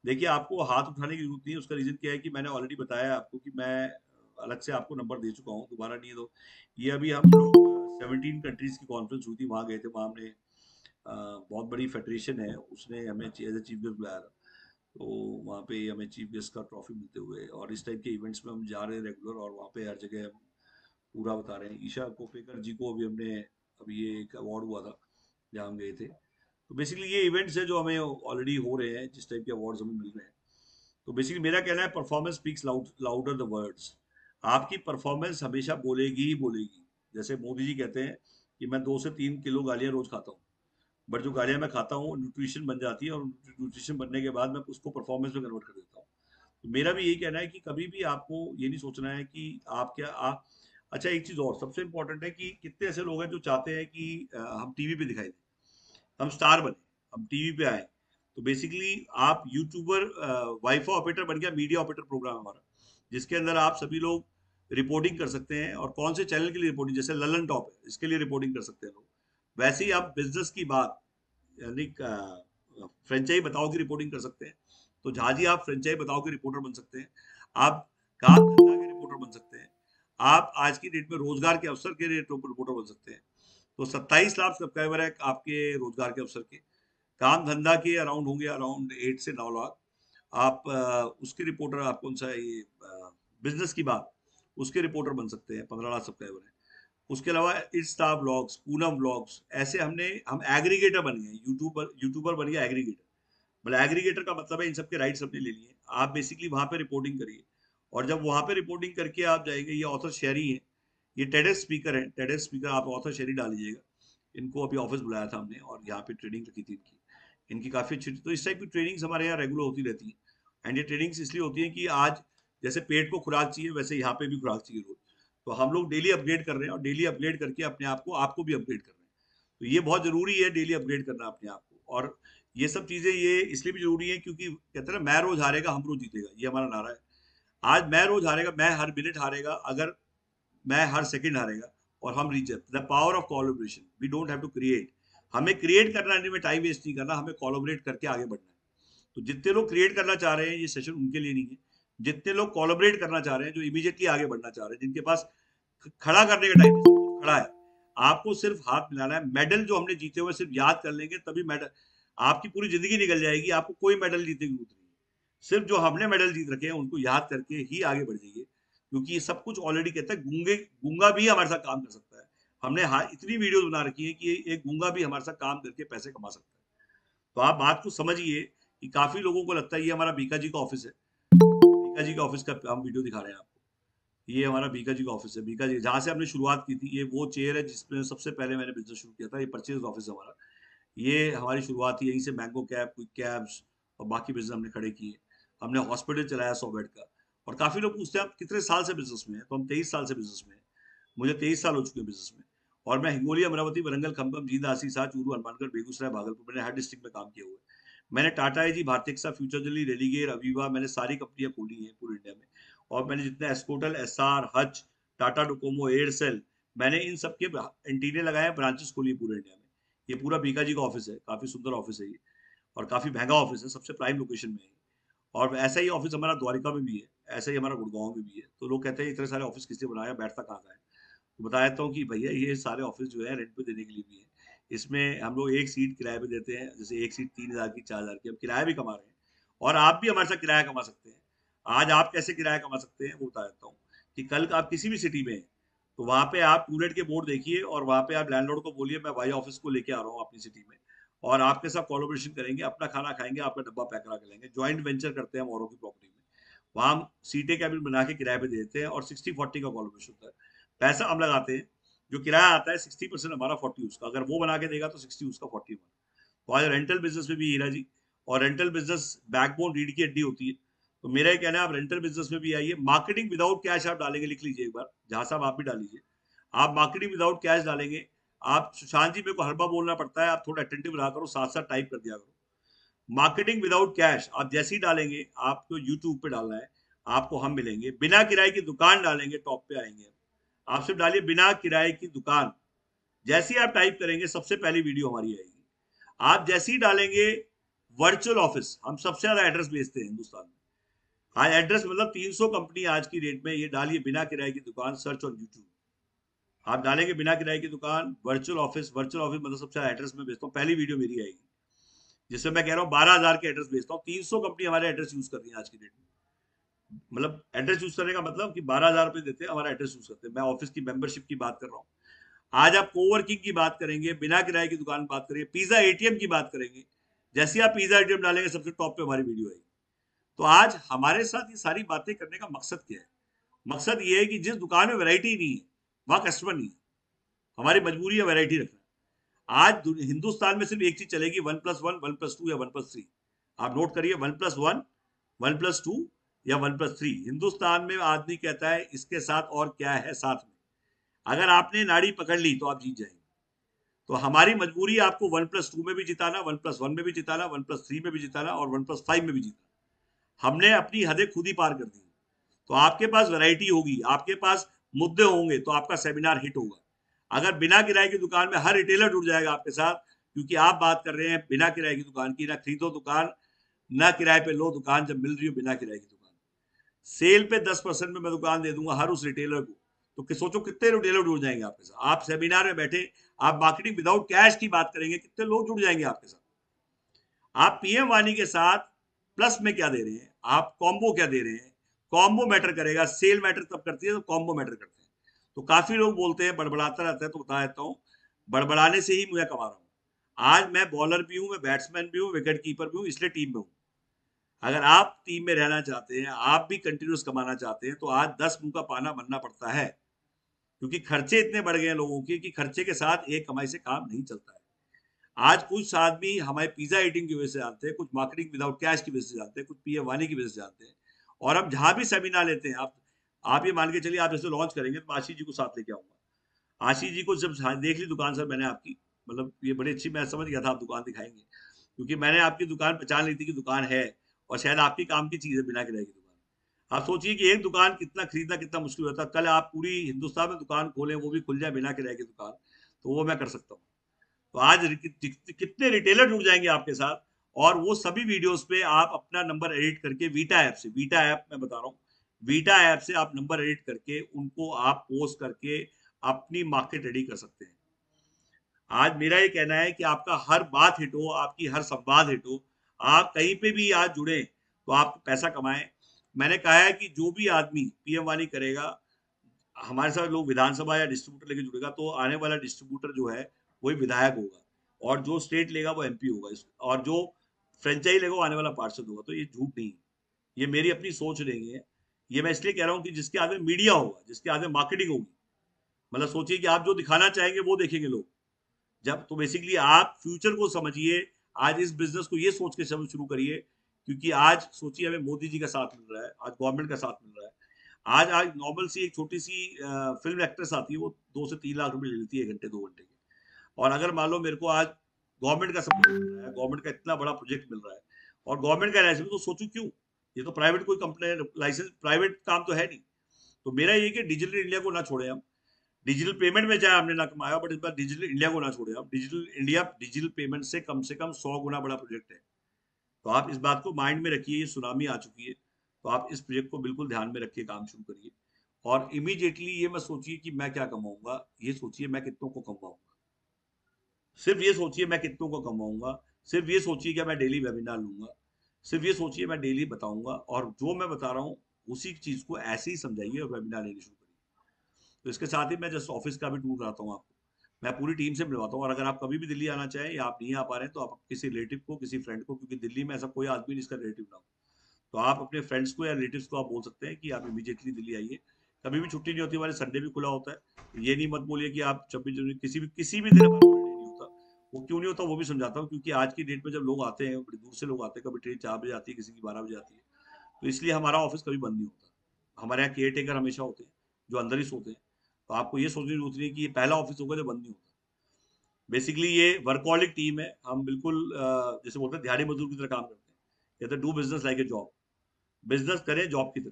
देखिए आपको हाथ उठाने की जरूरत नहीं है। उसका रीजन क्या है कि मैंने ऑलरेडी बताया आपको कि मैं अलग से आपको नंबर दे चुका हूँ, दोबारा नहीं है। तो ये अभी हम लोग 17 कंट्रीज की कॉन्फ्रेंस हुई थी, वहाँ गए थे। वहाँ हमने बहुत बड़ी फेडरेशन है, उसने हमें एज ए चीफ गेस्ट बुलाया था। तो वहाँ पे हमें चीफ गेस्ट का ट्रॉफी मिलते हुए, और इस टाइप के इवेंट्स में हम जा रहे हैं रेगुलर, और वहाँ पे हर जगह हम पूरा बता रहे हैं। ईशा कोपेकर जी को अभी हमने, अभी ये एक अवार्ड हुआ था जहाँ हम गए थे। तो बेसिकली ये इवेंट्स है जो हमें ऑलरेडी हो रहे हैं, जिस टाइप के अवार्ड्स हमें मिल रहे हैं। तो बेसिकली मेरा कहना है performance speaks louder the words. आपकी परफॉर्मेंस हमेशा बोलेगी ही बोलेगी। जैसे मोदी जी कहते हैं कि मैं 2 से 3 किलो गालियां रोज खाता हूँ, बट जो गालियां मैं खाता हूँ न्यूट्रिशन बन जाती है, और न्यूट्रिशन बनने के बाद मैं उसको परफॉर्मेंस में कन्वर्ट कर देता हूँ। तो मेरा भी यही कहना है कि कभी भी आपको ये नहीं सोचना है कि आप क्या आप। अच्छा, एक चीज और सबसे इंपॉर्टेंट है कि कितने ऐसे लोग हैं जो चाहते हैं कि हम टीवी पे दिखाई दें, हम स्टार बने, हम टीवी पे आए। तो बेसिकली आप यूट्यूबर, वाईफाई ऑपरेटर बन गया मीडिया ऑपरेटर प्रोग्राम हमारा, जिसके अंदर आप सभी लोग रिपोर्टिंग कर सकते हैं। और कौन से चैनल के लिए रिपोर्टिंग, जैसे ललन टॉप है, इसके लिए रिपोर्टिंग कर सकते हैं लोग। वैसे ही आप बिजनेस की बात, यानी फ्रेंचाइज बताओ की रिपोर्टिंग कर सकते हैं। तो जहां जी आप फ्रेंचाइज बताओ के रिपोर्टर बन सकते हैं, आप काम धंधा के रिपोर्टर बन सकते हैं, आप आज की डेट में रोजगार के अवसर के रिपोर्टर बन सकते हैं। तो 27 लाख सब्सक्राइबर है आपके रोजगार के अवसर के, काम धंधा के अराउंड होंगे अराउंड 8 से 9 लाख। आप उसके रिपोर्टर, आप कौन सा ये बिजनेस की बात, उसके रिपोर्टर बन सकते हैं, 15 लाख सब्सक्राइबर है। उसके अलावा इंस्टा ब्लॉग्स, पूनम ब्लॉग्स, ऐसे हम एग्रीगेटर बन गए, यूट्यूबर बन गया एग्रीगेटर। मतलब एग्रीगेटर का मतलब है इन सबके राइट्स हमने ले लिए, आप बेसिकली वहां पे रिपोर्टिंग करिए, और जब वहां पे रिपोर्टिंग करके आप जाएंगे, ये ऑथर शेरी है, ये टेडेक्स स्पीकर है, टेडेक्स स्पीकर आप ऑथर शेरी डाल लीजिएगा। इनको अभी ऑफिस बुलाया था हमने और यहाँ पे ट्रेनिंग रखी थी इनकी, इनकी काफी अच्छी, तो इस टाइप की ट्रेनिंग्स हमारे यहाँ रेगुलर होती रहती है। एंड ये ट्रेनिंग्स इसलिए होती है कि आज जैसे पेट को खुराक चाहिए, वैसे यहाँ पे भी खुराक चाहिए रोज। तो हम लोग डेली अपग्रेड कर रहे हैं, और डेली अपग्रेड करके अपने आप को, आपको भी अपग्रेड कर रहे हैं। तो ये बहुत जरूरी है डेली अपग्रेड करना अपने आप को। और ये सब चीजें ये इसलिए भी जरूरी है क्योंकि कहते हैं ना, मैं रोज हारेगा हम रोज जीतेगा, ये हमारा नारा है। आज मैं रोज हारेगा, मैं हर मिनट हारेगा, अगर मैं हर सेकंड हारेगा, और हम reach the power of collaboration, we don't have to create. हमें क्रिएट करना नहीं, में टाइम वेस्ट नहीं करना, हमें कोलैबोरेट करके आगे बढ़ना है। तो जितने लोग क्रिएट करना चाह रहे हैं, ये सेशन उनके लिए नहीं है। जितने लोग कोलैबोरेट करना चाह रहे हैं, जो इमीडिएटली आगे बढ़ना चाह रहे हैं, जिनके पास खड़ा करने का टाइम खड़ा है, आपको सिर्फ हाथ मिलाना है। मेडल जो हमने जीते हुए सिर्फ याद कर लेंगे तभी मेडल, आपकी पूरी जिंदगी निकल जाएगी, आपको कोई मेडल जीतने की जरूरत नहीं है। सिर्फ जो हमने मेडल जीत रखे हैं उनको याद करके ही आगे बढ़ जाइए, क्योंकि ये सब कुछ ऑलरेडी कहता है, गूंगे गूंगा भी हमारे साथ काम कर सकता है। हमने इतनी वीडियोस बना रखी है कि एक गूंगा भी हमारे साथ काम करके पैसे कमा सकता है। तो आप बात को समझिए कि काफी लोगों को लगता है ये हमारा बीका जी का ऑफिस है, बीका जी का ऑफिस का हम वीडियो दिखा रहे हैं आपको। ये हमारा बीका जी का ऑफिस है, बीका जी जहाँ से हमने शुरुआत की थी, ये वो चेयर है जिसमें सबसे पहले मैंने बिजनेस शुरू किया था, ये परचेज ऑफिस है हमारा। ये हमारी शुरुआत थी यहीं से, मैंगो कैब, क्विक कैब्स और बाकी बिजनेस हमने खड़े किए। हमने हॉस्पिटल चलाया 100 बेड का। और काफी लोग पूछते हैं आप कितने साल से बिजनेस में है, तो हम 23 साल से बिजनेस में है। मुझे 23 साल हो चुके हैं बिजनेस में। और मैं हिंगोली, अमरावती, वरंगल, खम्भम, जींद, आसीसा, चूरू, हनुमानगढ़, बेगूसराय, भागलपुर, मैंने हर डिस्ट्रिक्ट में काम किया हुआ है। मैंने टाटा एजी, भारतीय, फ्यूचरजली, रेलीगेयर, अवीवा, मैंने सारी कंपनियां खोली हैं पूरे इंडिया में। और मैंने जितने Escotel, Essar, Hutch, Tata Docomo, Aircel, मैंने इन सब के एंटीने लगाए हैं, ब्रांचेस खोली पूरे इंडिया में। ये पूरा बीका जी का ऑफिस है, काफी सुंदर ऑफिस है ये, और काफी महंगा ऑफिस है, सबसे प्राइम लोकेशन में है। और ऐसा ही ऑफिस हमारा द्वारिका में भी है, ऐसा ही हमारा गुड़गांव में भी है। तो लोग कहते हैं इतने सारे ऑफिस किसने बनाया, बैठता कहाँ का है। तो बता देता हूँ कि भैया ये सारे ऑफिस जो है रेंट पे देने के लिए भी है। इसमें हम लोग एक सीट किराए पे देते हैं, जैसे एक सीट 3,000 की, 4,000 की, हम किराया भी कमा रहे हैं। और आप भी हमारे साथ किराया कमा सकते हैं। आज आप कैसे किराया कमा सकते हैं वो बता देता हूँ। कि कल आप किसी भी सिटी में हैं, तो वहां पे आप टूलेट के बोर्ड देखिए, और वहां पे आप लैंडलॉर्ड को बोलिए मैं वाई ऑफिस को लेके आ रहा हूँ अपनी सिटी में, और आपके साथ कोलैबोरेशन करेंगे, अपना खाना खाएंगे, आपका डब्बा पैक करा के लेंगे। ज्वाइंट वेंचर करते हैं हम औरों की प्रॉपर्टी में, वहां हम सीटें कैबिन बना के किराए पे दे देते हैं, और 60-40 का कोलैबोरेशन होता है। पैसा हम लगाते हैं, जो किराया आता है 60% हमारा, 40 उसका, अगर वो बना के देगा तो 60 उसका, 40 हमारा। तो आज रेंटल बिजनेस में भी हीरा जी, और रेंटल बिजनेस बैकबोन, रीढ़ की हड्डी होती है। तो मेरा ये कहना है आप रेंटल बिजनेस में भी आइए। मार्केटिंग विदाउट कैश आप डालेंगे, लिख लीजिए एक बार, जहां साहब आप भी डाल लीजिए। आप मार्केटिंग विदाउट कैश डालेंगे, आप सुशांत जी मेरे को हर बार बोलना पड़ता है, आप थोड़ा अटेंटिव रहा करो, साथ साथ टाइप कर दिया करो। मार्केटिंग विदाउट कैश आप जैसे ही डालेंगे, आपको यूट्यूब पे डालना है, आपको हम मिलेंगे। बिना किराए की दुकान डालेंगे, टॉप पे आएंगे। आप सिर्फ डालिए बिना किराए की दुकान, जैसे ही आप टाइप करेंगे सबसे पहली वीडियो हमारी आएगी। आप जैसे ही डालेंगे वर्चुअल ऑफिस, हम सबसे ज्यादा एड्रेस भेजते हैं हिंदुस्तान में। आज एड्रेस मतलब 300 कंपनी आज की डेट में, ये डालिए बिना किराए की दुकान, सर्च ऑन यूट्यूब। आप डालेंगे बिना किराए की दुकान, वर्चुअल ऑफिस, वर्चुअल ऑफिस मतलब सबसे ज्यादा एड्रेस में भेजता हूँ, पहली वीडियो मेरी आएगी, जिसमें मैं कह रहा हूँ 12,000 के एड्रेस भेजता हूँ। 300 कंपनी हमारे एड्रेस यूज कर रही है आज की डेट में। मतलब एड्रेस यूज करने का मतलब कि 12,000 रुपए देते हैं, हमारा एड्रेस यूज करते हैं। मैं ऑफिस की मेंबरशिप की बात कर रहा हूँ। आज आप कोवर्किंग की बात करेंगे, बिना किराए की दुकान बात करेंगे, पिज्जा एटीएम की बात करेंगे, जैसे ही आप पिज्जा एटीएम डालेंगे सबसे टॉप पे हमारी वीडियो आएगी। तो आज हमारे साथ ये सारी बातें करने का मकसद क्या है? मकसद ये है कि जिस दुकान में वैरायटी नहीं है वहां कस्टमर नहीं है। हमारी मजबूरी है वैरायटी रखना। आज हिंदुस्तान में सिर्फ एक चीज चलेगी, 1+1, 1+2 या 1+3। आप नोट करिए, 1+1, 1+2 या 1+3। हिंदुस्तान में आदमी कहता है इसके साथ और क्या है साथ में। अगर आपने नाड़ी पकड़ ली तो आप जीत जाएंगे। तो हमारी मजबूरी है आपको 1+2 में भी जिताना, 1+1 में भी जिताना, 1+3 में भी जिताना, और 1+5 में भी जिताना। हमने अपनी हदें खुद ही पार कर दी। तो आपके पास वैरायटी होगी, आपके पास मुद्दे होंगे, तो आपका सेमिनार हिट होगा। अगर बिना किराए की दुकान में हर रिटेलर जुड़ जाएगा आपके साथ, क्योंकि आप बात कर रहे हैं बिना किराए की दुकान की, ना खरीदो दुकान, ना किराए पे लो दुकान जब मिल रही हो बिना किराए की दुकान। सेल पे 10% में मैं दुकान दे दूंगा हर उस रिटेलर को, तो सोचो कितने रिटेलर जुड़ जाएंगे आपके साथ। आप सेमिनार में बैठे, आप मार्केटिंग विदाउट कैश की बात करेंगे, कितने लोग जुड़ जाएंगे आपके साथ। आप पीएम वाणी के साथ प्लस में क्या दे रहे हैं, आप कॉम्बो क्या दे रहे हैं, कॉम्बो मैटर करेगा। सेल मैटर तब करती है तो कॉम्बो मैटर करते हैं। तो काफी लोग बोलते हैं बड़बड़ाता रहता है, तो बता देता हूँ, बड़बड़ाने से ही मैं कमा रहा हूँ। आज मैं बॉलर भी हूँ, मैं बैट्समैन भी हूँ, विकेट कीपर भी हूँ, इसलिए टीम में हूँ। अगर आप टीम में रहना चाहते हैं, आप भी कंटिन्यूस कमाना चाहते हैं, तो आज 10 मुंह का पाना बनना पड़ता है, क्योंकि खर्चे इतने बढ़ गए हैं लोगों के कि खर्चे के साथ एक कमाई से काम नहीं चलता है। आज कुछ आदमी हमारे पिज्जा ईटिंग की वजह से जानते हैं, कुछ मार्केटिंग विदाउट कैश की वजह से जानते हैं, कुछ पीएम वाणी की वजह से जानते हैं। और अब जहां भी सेमिनार लेते हैं, आप ये मान के चलिए, आप जैसे लॉन्च करेंगे तो आशीष जी को साथ लेके आऊंगा। आशीष जी को जब देख ली दुकान सर मैंने आपकी, मतलब ये बड़ी अच्छी, मैं समझ गया था आप दुकान दिखाएंगे, क्योंकि मैंने आपकी दुकान पहचान ली थी कि दुकान है और शायद आपकी काम की चीज है बिना किराए की दुकान। आप सोचिए कि एक दुकान कितना खरीदना कितना मुश्किल होता है, कल आप पूरी हिंदुस्तान में दुकान खोलें, वो भी खुल जाए बिना किराए की दुकान, तो वो मैं कर सकता हूँ। तो आज कितने रिटेलर जुड़ जाएंगे आपके साथ। और वो सभी वीडियोस पे आप अपना नंबर एडिट करके वीटा ऐप से, वीटा ऐप मैं बता रहा हूँ, वीटा ऐप से आप नंबर एडिट करके उनको आप पोस्ट करके अपनी मार्केट रेडी कर सकते हैं। आज मेरा ये कहना है कि आपका हर बात हिट हो, आपकी हर संवाद हिट हो, आप कहीं पे भी आज जुड़े तो आप पैसा कमाएं। मैंने कहा है कि जो भी आदमी पीएम वाणी करेगा, हमारे साथ लोग विधानसभा या डिस्ट्रीब्यूटर लेके जुड़ेगा, तो आने वाला डिस्ट्रीब्यूटर जो है वही विधायक होगा, और जो स्टेट लेगा वो एमपी होगा, और जो फ्रेंचाइज लेगा वो आने वाला पार्षद होगा। तो ये झूठ नहीं है, ये मेरी अपनी सोच नहीं है। ये मैं इसलिए कह रहा हूँ कि जिसके आगे मीडिया होगा, जिसके आगे मार्केटिंग होगी, मतलब सोचिए कि आप जो दिखाना चाहेंगे वो देखेंगे लोग। जब तो बेसिकली आप फ्यूचर को समझिए, आज इस बिजनेस को ये सोच के शुरू करिए, क्योंकि आज सोचिए हमें मोदी जी का साथ मिल रहा है, आज गवर्नमेंट का साथ मिल रहा है। आज आज नॉर्मल सी एक छोटी सी फिल्म एक्ट्रेस आती है, वो 2 से 3 लाख रुपए ले लेती है घंटे 2 घंटे के। और अगर मान लो मेरे को आज गवर्नमेंट का सपोर्ट मिल रहा है, गवर्नमेंट का इतना बड़ा प्रोजेक्ट मिल रहा है, और गवर्नमेंट का लाइसेंस, तो सोचू क्यों, ये तो प्राइवेट कोई कंपनी लाइसेंस, प्राइवेट काम तो है नहीं। तो मेरा ये कि डिजिटल इंडिया को ना छोड़े हम। डिजिटल पेमेंट में चाहे हमने ना कमाया, बट इस बार डिजिटल इंडिया को ना छोड़े हम। डिजिटल इंडिया डिजिटल पेमेंट से कम 100 गुना बड़ा प्रोजेक्ट है। तो आप इस बात को माइंड में रखिए, ये सुनामी आ चुकी है, तो आप इस प्रोजेक्ट को बिल्कुल ध्यान में रखिए, काम शुरू करिए। और इमीडिएटली ये मत सोचिए कि मैं क्या कमाऊंगा, ये सोचिए मैं कितनों को कमाऊंगा। सिर्फ ये सोचिए मैं कितनों को कमाऊंगा, सिर्फ ये सोचिए कि मैं डेली वेबिनार लूंगा, सिर्फ ये सोचिए मैं डेली बताऊंगा, और जो मैं बता रहा हूँ उसी चीज को ऐसे ही समझाइए और वेबिनार लेने शुरू करिए। तो इसके साथ ही मैं जस्ट ऑफिस का भी टूर कराता हूँ आपको, मैं पूरी टीम से मिलवाता हूँ। और अगर आप कभी भी दिल्ली आना चाहें या आप नहीं आ पा रहे हैं, तो आप किसी रिलेटिव को, किसी फ्रेंड को, क्योंकि दिल्ली में ऐसा कोई आदमी नहीं इसका रिलेटिव ना हो, तो आप अपने फ्रेंड्स को या रिलेटिव्स को आप बोल सकते हैं कि आप इमीडिएटली दिल्ली आइए। कभी भी छुट्टी नहीं होती हमारे, संडे भी खुला होता है। ये नहीं मत बोलिए कि आप 26 जनवरी किसी भी दिन हमारा हॉलीडे नहीं होता। वो क्यों नहीं होता वो भी समझाता हूँ, क्योंकि आज की डेट में जब लोग आते हैं, बड़ी दूर से लोग आते हैं, कभी ट्रेन 4 बजे आती है, किसी की 12 बजे आती है, तो इसलिए हमारा ऑफिस कभी बंद नहीं होता। हमारे यहाँ केयर टेकर हमेशा होते हैं जो अंदर ही सोते हैं। तो आपको ये सोचने की जरूरत नहीं है कि ये पहला ऑफिस होगा जो बंद नहीं होता। बेसिकली ये वर्कहॉलिक टीम है, हम बिल्कुल जैसे बोलते हैं दिहाड़ी मजदूर की तरह काम करते हैं, कहते हैं do business like a job, business करें जॉब की तरह।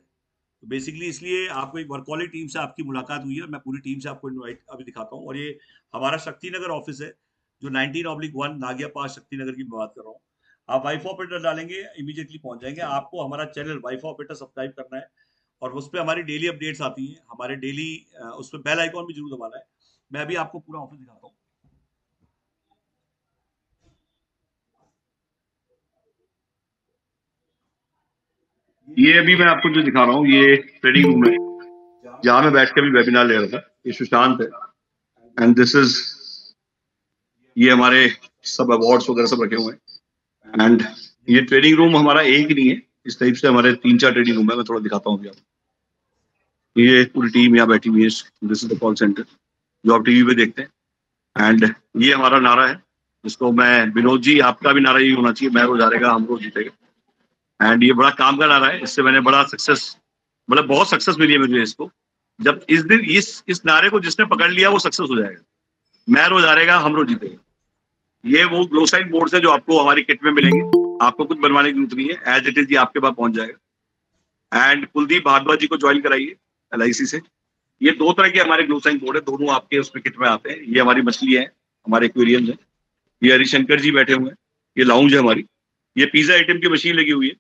तो बेसिकली इसलिए आपको एक वर्कहॉलिक टीम से आपकी मुलाकात हुई है, मैं पूरी टीम से आपको इनवाइट अभी दिखाता हूँ। और ये हमारा शक्ति नगर ऑफिस है, जो 19/1 नागिया पास शक्ति नगर की बात कर रहा हूँ। आप वाइफ ऑपरेटर डालेंगे, इमीडिएटली पहुंच जाएंगे। आपको हमारा चैनल वाइफ ऑपरेटर सब्सक्राइब करना है, और उस पर हमारी डेली अपडेट्स आती हैं, हमारे डेली उस पर बेल आइकॉन भी जरूर दबाना है। मैं अभी आपको पूरा ऑफिस दिखाता हूँ। ये अभी मैं आपको जो दिखा रहा हूँ, ये ट्रेडिंग रूम है जहां मैं बैठ के भी वेबिनार ले रहा था। ये सुशांत है, एंड दिस इज, ये हमारे सब अवार्ड्स वगैरह सब रखे हुए हैं। एंड ये ट्रेडिंग रूम हमारा एक ही नहीं है, इस टाइप से हमारे 3-4 ट्रेडिंग रूम है। मैं थोड़ा दिखाता हूँ अभी आपको। ये पूरी टीम यहाँ बैठी हुई है, this is the call centre जो आप टीवी पे देखते हैं। एंड ये हमारा नारा है, जिसको मैं, विनोद जी आपका भी नारा यही होना चाहिए, मैं रोज हारेगा हम रोज जीतेगा। एंड ये बड़ा काम का नारा है, इससे मैंने बड़ा सक्सेस, मतलब बहुत सक्सेस मिली है मुझे इसको। जब इस दिन इस नारे को जिसने पकड़ लिया वो सक्सेस हो जाएगा। मैं रोज हारेगा हम रोज जीतेगा। ये वो ग्लो साइन बोर्ड्स है जो आपको हमारी किट में मिलेंगे, आपको कुछ बनवाने की जरूरत नहीं है, एज इट इज ये आपके पास पहुंच जाएगा। एंड कुलदीप भारद्वाज जी को ज्वाइन कराइए LIC से। ये 2 तरह के हमारे ग्लो साइन बोर्ड है, दोनों आपके उसमें किट में आते हैं। ये हमारी मछली है, हमारे एक्वेरियम है। ये हरिशंकर जी बैठे हुए हैं, ये लाउंज है हमारी। ये पिज्जा एटीएम की मशीन लगी हुई है,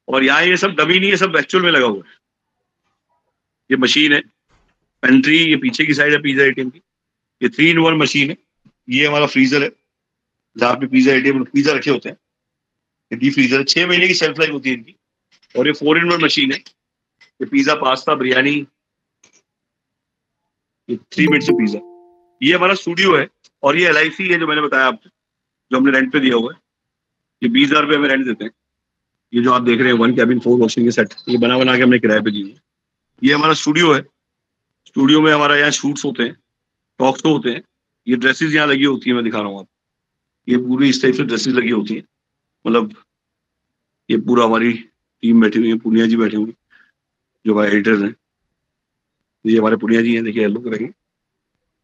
और यहाँ ये सब डमी नहीं है, सब एक्चुअल में लगा हुआ है। ये मशीन है पेंट्री, ये पीछे की साइड है पिज्जा एटीएम की। ये 3-in-1 मशीन है। ये हमारा फ्रीजर है जहाँ पे पिज्जा एटीएम पिज्जा रखे होते हैं। ये डीप फ्रीजर है, 6 महीने की शेल्फ लाइफ होती है इनकी। और ये 4-in-1 मशीन है। ये पिज्जा, पास्ता, बिरयानी, ये 3 मिनट से पिज्जा। ये हमारा स्टूडियो है, और ये LIC है जो मैंने बताया आपको, जो हमने रेंट पे दिया हुआ है। ये 20,000 रुपये हमें रेंट देते हैं। ये जो आप देख रहे हैं 1 कैबिन 4 वॉशिंग के सेट, ये बना बना के हमने किराए पे दिए। ये हमारा स्टूडियो है। स्टूडियो में हमारा यहाँ शूट्स होते हैं, टॉक शो होते हैं। ये ड्रेसेस यहाँ लगी होती है, मैं दिखा रहा हूँ आपको। ये पूरी इस टाइप से ड्रेसेस लगी होती है, मतलब ये पूरा हमारी टीम बैठी हुई है। पुनिया जी बैठे हुए जो हमारे एडिटर्स हैं। ये हमारे पुनिया जी हैं, देखिए येलो करेंगे,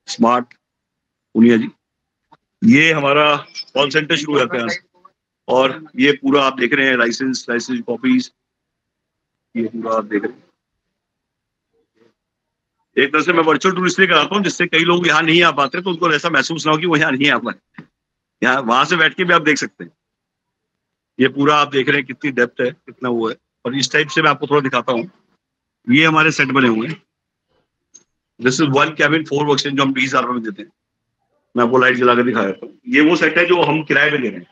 स्मार्ट पुनिया जी। ये हमारा कॉल सेंटर शुरू हो जाता है, और ये पूरा आप देख रहे हैं लाइसेंस कॉपीज, ये पूरा आप देख रहे हैं। एक तरह से मैं वर्चुअल टूर इसलिए कराता हूँ जिससे कई लोग यहाँ नहीं आ पाते, तो उनको ऐसा महसूस ना हो कि वो यहाँ नहीं आ पाए। यहाँ वहां से बैठ के भी आप देख सकते हैं। ये पूरा आप देख रहे हैं कितनी डेप्थ है, कितना वो है। और इस टाइप से मैं आपको थोड़ा दिखाता हूँ। ये हमारे सेट बने हुए हैं। दिस इज 1 कैबिन 4 वर्कस्टेशन जो हम 20,000 रुपये में देते हैं। मैं आपको लाइट जला कर दिखा देता हूँ। ये वो सेट है जो हम किराए पे दे रहे हैं।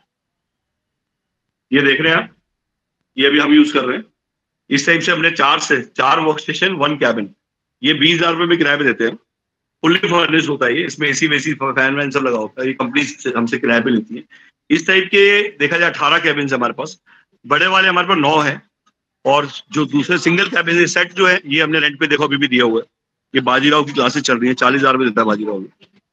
ये देख रहे हैं आप, ये अभी हम यूज कर रहे हैं। इस टाइप से हमने 4 वर्कस्टेशन 1 कैबिन, ये 20,000 रुपये में किराए पे देते हैं। फुल्ली फर्निश्ड होता है ये, इसमें AC वेसी फैन वैन सब लगा होता है। ये कंपनी हमसे किराए पे लेती है। इस टाइप के देखा जाए 18 कैबिन है हमारे पास। बड़े वाले हमारे पास 9 है, और जो दूसरे सिंगल कैबिन सेट जो है ये हमने रेंट पे देखो अभी भी दिया हुआ है। ये बाजीराव की क्लासेस चल रही है, 40,000 रुपये देता है बाजीराव।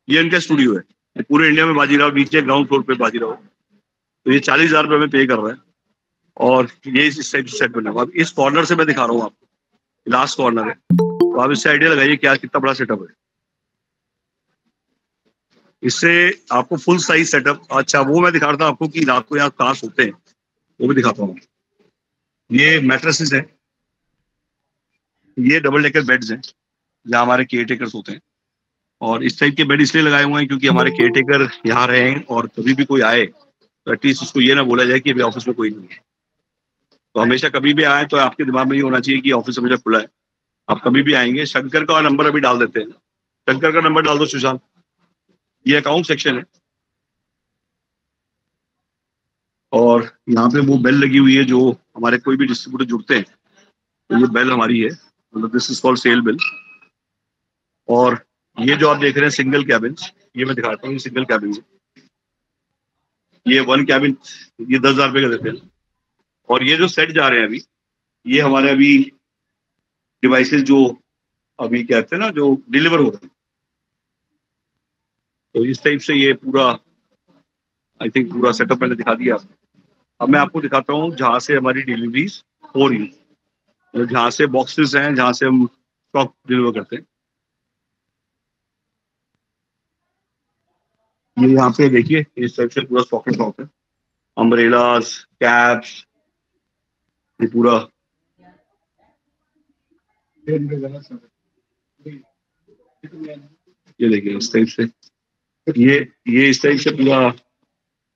ये इनका स्टूडियो है, पूरे इंडिया में बाजीराव नीचे ग्राउंड फ्लोर पे बाजीराव, तो ये 40,000 रुपये में पे कर रहा है। और ये इस टाइप से सेट बना हुआ। अब इस कॉर्नर से मैं दिखा रहा हूँ आपको, लास्ट कॉर्नर है, तो आप इससे आइडिया लगाइए क्या कितना बड़ा सेटअप है। इससे आपको फुल साइज सेटअप। अच्छा, वो मैं दिखा रहा था आपको कि रात को यहाँ कहाँ सोते हैं, वो भी दिखाता हूँ। ये मैट्रेसेस है, ये डबल डेकर बेड्स हैं जहाँ हमारे केयर टेकर्स होते हैं। और इस टाइप के बेड इसलिए लगाए हुए हैं क्योंकि हमारे केयर टेकर यहाँ रहे, और कभी भी कोई आए तो एटलीस्ट उसको ये ना बोला जाए कि अभी ऑफिस में कोई नहीं है। तो हमेशा कभी भी आए तो आपके दिमाग में ये होना चाहिए कि ऑफिस हमेशा खुला है। आप कभी भी आएंगे। शंकर का नंबर अभी डाल देते हैं, शंकर का नंबर डाल दो सुशांत। ये अकाउंट सेक्शन है, और यहाँ पे वो बेल लगी हुई है जो हमारे कोई भी डिस्ट्रीब्यूटर जुड़ते हैं तो ये बेल हमारी है, मतलब this is called sale bill. और ये जो आप देख रहे हैं सिंगल कैबिन, ये मैं दिखाता हूँ, ये सिंगल कैबिन है। ये 1 कैबिन ये 10,000 रुपये का देते हैं। और ये जो सेट जा रहे हैं अभी, ये हमारे अभी डिवाइसेस जो अभी कहते हैं ना जो डिलीवर हो रहे हैं, तो इस टाइप से ये पूरा आई थिंक पूरा सेटअप मैंने दिखा दिया। अब मैं आपको दिखाता हूँ जहाँ से हमारी डिलीवरीज हो रही है, जहाँ से बॉक्सेस हैं, जहाँ से हम स्टॉक डिलीवर करते हैं। ये यहाँ पे देखिए इस टाइप से पूरा स्टॉक स्टॉक है, अम्ब्रेलास, कैप्स, ये पूरा। ये देखिए इस टाइप से, ये इस टाइप से पूरा,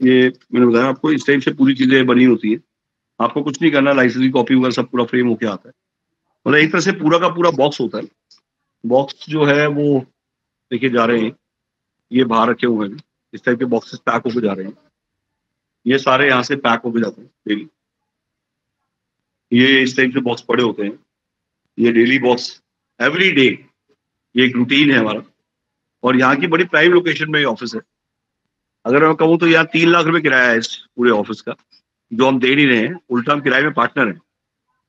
ये मैंने बताया आपको इस टाइप से पूरी चीजें बनी होती है। आपको कुछ नहीं करना, लाइसेंस की कॉपी वगैरह सब पूरा फ्रेम होके आता है। मतलब एक तरह से पूरा का पूरा बॉक्स होता है। बॉक्स जो है वो देखिए जा रहे हैं, ये बाहर रखे हुए हैं, इस टाइप के बॉक्सेस पैक होके जा रहे हैं। ये सारे यहाँ से पैक होके जाते हैं डेली। ये इस टाइप से बॉक्स पड़े होते हैं, ये डेली बॉक्स एवरी डे, ये एक रूटीन है हमारा। और यहाँ की बड़ी प्राइम लोकेशन में ये ऑफिस है। अगर मैं कहूँ तो यहाँ 3 लाख रुपए किराया है इस पूरे ऑफिस का, जो हम दे नहीं रहे हैं, उल्टा हम किराए में पार्टनर हैं।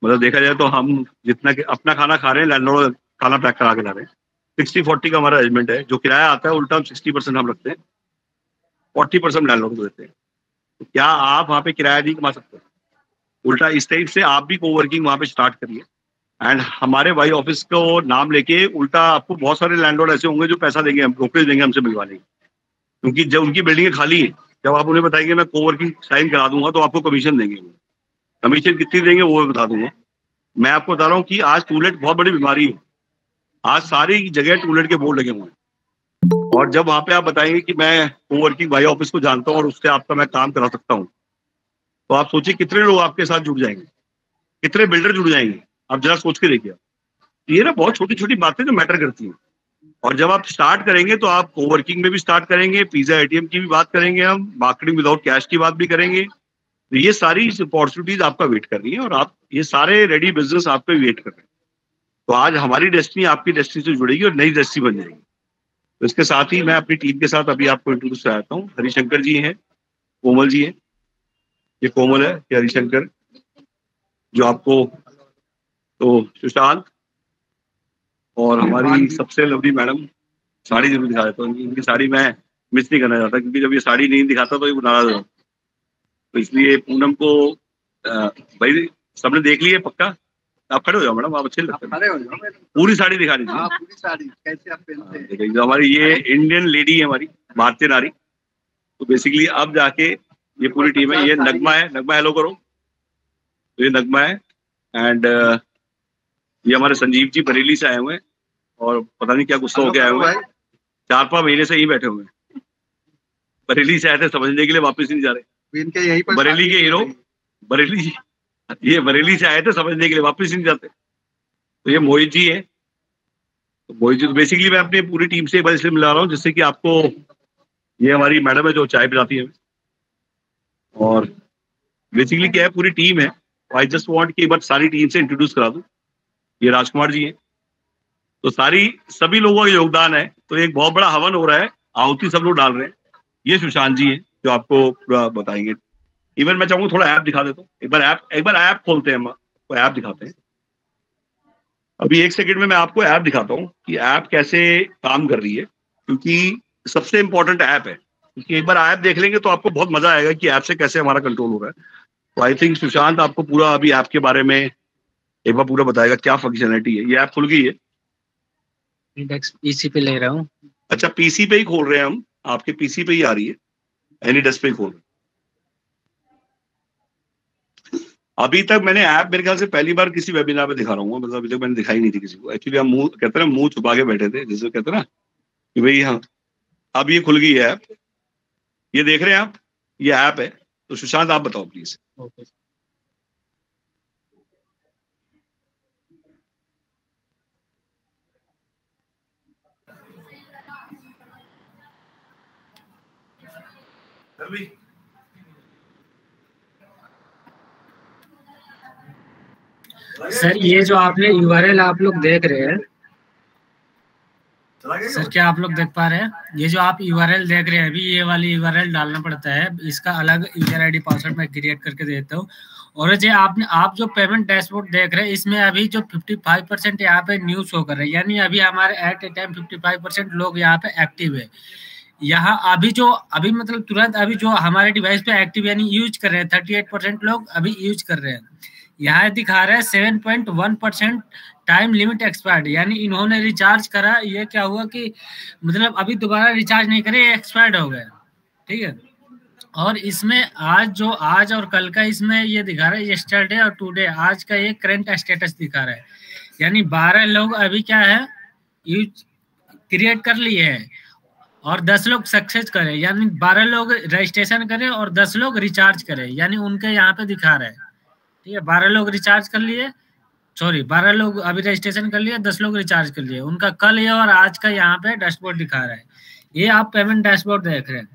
मतलब देखा जाए तो हम जितना अपना खाना खा रहे हैं, लैंडलॉर्ड खाना पैक करा के ला रहे हैं। 60-40 का हमारा अरेंजमेंट है। जो किराया आता है उल्टा हम 60% हम रखते हैं, 40% लैंडलॉर्ड को देते हैं। तो क्या आप वहाँ पे किराया नहीं कमा सकते? उल्टा इस टाइप से आप भी कोवर्किंग वहाँ पे स्टार्ट करिए। एंड हमारे वाई ऑफिस को नाम लेके उल्टा आपको बहुत सारे लैंडलॉर्ड ऐसे होंगे जो पैसा देंगे, हम ब्रोकरेज देंगे हमसे मिलवाने की, क्योंकि जब उनकी बिल्डिंग खाली है, जब आप उन्हें बताएंगे मैं कोवर्किंग साइन करा दूंगा, तो आपको कमीशन देंगे। कमीशन कितनी देंगे वो बता दूंगा। मैं आपको बता रहा हूँ कि आज टूलेट बहुत बड़ी बीमारी है। आज सारी जगह टूलेट के बोर्ड लगे हुए हैं, और जब वहां पे आप बताएंगे कि मैं कोवर्किंग वाई ऑफिस को जानता हूँ और उससे आपका मैं काम करा सकता हूँ, तो आप सोचिए कितने लोग आपके साथ जुड़ जाएंगे, कितने बिल्डर जुड़ जाएंगे, आप जरा सोच के देखिए। ये ना बहुत छोटी छोटी बातें जो मैटर करती हैं। और जब आप स्टार्ट करेंगे तो आप कोवर्किंग में भी स्टार्ट करेंगे, पिज्जा एटीएम की भी बात करेंगे, हम मार्केटिंग विदाउट कैश की बात भी करेंगे। तो ये सारी अपॉर्चुनिटीज आपका वेट कर रही है और आप ये सारे रेडी बिजनेस आप पे वेट कर रहे हैं। तो आज हमारी डेस्टिनी आपकी डेस्टिनी से जुड़ेगी और नई डेस्टिनी बन जाएगी। तो इसके साथ ही मैं अपनी टीम के साथ अभी आपको इंट्रोड्यूस कराता हूँ। हरिशंकर जी हैं, कोमल जी हैं। ये कोमल है, ये हरिशंकर जो आपको, तो सुशांत और हमारी सबसे लवली मैडम। साड़ी जरूर दिखा देता हूँ, इनकी साड़ी मैं मिस नहीं करना चाहता क्योंकि जब ये साड़ी नहीं दिखाता तो ये नाराज हो। तो इसलिए पूनम को भाई सबने देख लिया पक्का। आप खड़े हो जाओ मैडम, आप अच्छे लगते हैं, खड़े हो जाओ। पूरी साड़ी दिखा दीजिए। हाँ, पूरी साड़ी कैसे आप पहनते हैं। देखिए जो हमारी ये इंडियन लेडी है, हमारी भारतीय नारी। तो बेसिकली अब जाके ये पूरी टीम है। ये नगमा है, नगमा हेलो करो। तो ये नगमा है एंड ये हमारे संजीव जी बरेली से आए हुए हैं और पता नहीं क्या गुस्सा होके आए हुए हैं। 4-5 महीने से ही बैठे हुए हैं। बरेली से आए थे, समझने के लिए वापस नहीं जा रहे। इनके यही पर बरेली के हीरो, बरेली, ये बरेली से आए थे, समझने के लिए वापस नहीं जाते। तो ये मोहित जी है। तो मोहित जी, तो बेसिकली मैं अपनी पूरी टीम से एक बार इसलिए मिला रहा हूँ जिससे कि आपको, ये हमारी मैडम है जो चाय पिलाती है और बेसिकली क्या है पूरी टीम है। आई जस्ट वांट कि एक बार सारी टीम से इंट्रोड्यूस करा दूं। ये राजकुमार जी हैं। तो सभी लोगों का योगदान है। तो एक बहुत बड़ा हवन हो रहा है, आहुति सब लोग डाल रहे हैं। ये सुशांत जी हैं जो आपको पूरा बताएंगे। इवन मैं चाहूंगा थोड़ा ऐप दिखा देता हूँ। एक बार ऐप खोलते हैं, हम आपको ऐप दिखाते हैं। अभी 1 सेकंड में मैं आपको ऐप दिखाता हूँ कि ऐप कैसे काम कर रही है, क्योंकि सबसे इंपॉर्टेंट ऐप है। क्योंकि एक बार ऐप देख लेंगे तो आपको बहुत मजा आएगा कि ऐप से कैसे हमारा कंट्रोल हो रहा है। तो आई थिंक सुशांत आपको पूरा अभी ऐप के बारे में एक बार पूरा बताएगा क्या फंक्शनलिटी है। ये ऐप खुल गई है, पीसी पे ले रहा हूँ। अच्छा, पीसी पे ही खोल रहे हैं हम, आपके पीसी पे ही आ रही है, एनी डेस्क पे ही खोल रहे हैं। अभी तक मैंने ऐप मेरे ख्याल से पहली बार किसी वेबिनार पे दिखा रहा हूँ, मतलब अभी तक मैंने दिखाई नहीं थी किसी को। एक्चुअली हम मुंह कहते हैं ना, मुंह छुपा के बैठे थे, जिसे कहते हैं ना कि भाई हाँ। अब ये खुल गई है ऐप, ये देख रहे हैं आप, ये ऐप है। तो सुशांत आप बताओ प्लीज। ओके। सर ये जो आपने यूआरएल आप लोग देख रहे हैं, सर क्या आप लोग देख पा रहे हैं? ये जो आप यूआरएल देख रहे हैं अभी, ये वाली यूआरएल डालना पड़ता है। इसका अलग यूजर आईडी पासवर्ड मैं क्रिएट करके देता हूँ। और जो आप जो पेमेंट डैशबोर्ड देख रहे हैं, इसमें अभी जो 55% यहाँ पे न्यू शो कर रहे हैं, यानी अभी हमारे एट ए टाइम 55% लोग यहाँ पे एक्टिव है। यहाँ अभी मतलब तुरंत अभी जो हमारे डिवाइस पे एक्टिव यानी यूज कर रहे हैं 38% लोग अभी यूज कर रहे हैं। यहाँ दिखा रहा है 7.1% टाइम लिमिट एक्सपायर्ड, यानी इन्होंने रिचार्ज करा, ये क्या हुआ कि मतलब अभी दोबारा रिचार्ज नहीं करे, एक्सपायर्ड हो गया। ठीक है। और इसमें आज और कल का इसमें ये दिखा रहा है, यस्टरडे और टुडे, आज का ये करंट स्टेटस दिखा रहा है। यानी 12 लोग अभी क्या है यूज क्रिएट कर लिए हैं और 10 लोग सक्सेस करे, यानी 12 लोग रजिस्ट्रेशन करे और 10 लोग रिचार्ज करे, यानी उनके यहाँ पे दिखा रहा है। ठीक है, 12 लोग रिचार्ज कर लिए, 12 लोग अभी रजिस्ट्रेशन कर लिए, 10 लोग रिचार्ज कर लिए, उनका कल ये और आज का यहाँ पे डैशबोर्ड दिखा रहा है। ये आप पेमेंट डैशबोर्ड देख रहे हैं।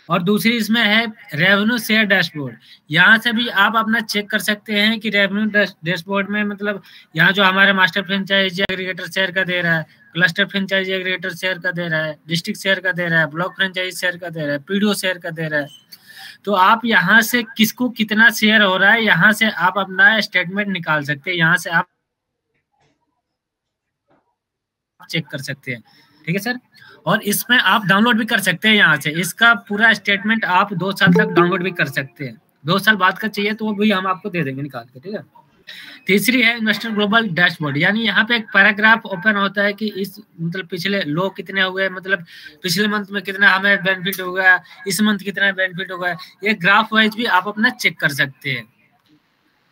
और दूसरी इसमें है रेवेन्यू शेयर डैशबोर्ड। यहाँ से भी आप अपना चेक कर सकते हैं कि रेवेन्यू डैशबोर्ड में मतलब यहाँ जो हमारे मास्टर फ्रेंचाइजी एग्रीगेटर शेयर का दे रहा है, क्लस्टर फ्रेंचाइजी एग्रीगेटर शेयर का दे रहा है, डिस्ट्रिक्ट शेयर का दे रहा है, ब्लॉक फ्रेंचाइजी शेयर का दे रहा है, पीडीओ शेयर का दे रहा है। तो आप यहाँ से किसको कितना शेयर हो रहा है, यहाँ से आप अपना स्टेटमेंट निकाल सकते हैं, यहाँ से आप चेक कर सकते हैं। ठीक है सर। और इसमें आप डाउनलोड भी कर सकते हैं, यहाँ से इसका पूरा स्टेटमेंट आप 2 साल तक डाउनलोड भी कर सकते हैं। 2 साल बाद का चाहिए तो वो भी हम आपको दे देंगे निकाल के। ठीक है। तीसरी है इन्वेस्टर ग्लोबल डैशबोर्ड, यानी यहाँ पे एक पैराग्राफ ओपन होता है कि इस मतलब पिछले लो कितने हो गए, मतलब पिछले मंथ में कितना हमें बेनिफिट हो गया, इस मंथ कितना बेनिफिट हो गया, ये ग्राफ वाइज भी आप अपना चेक कर सकते हैं।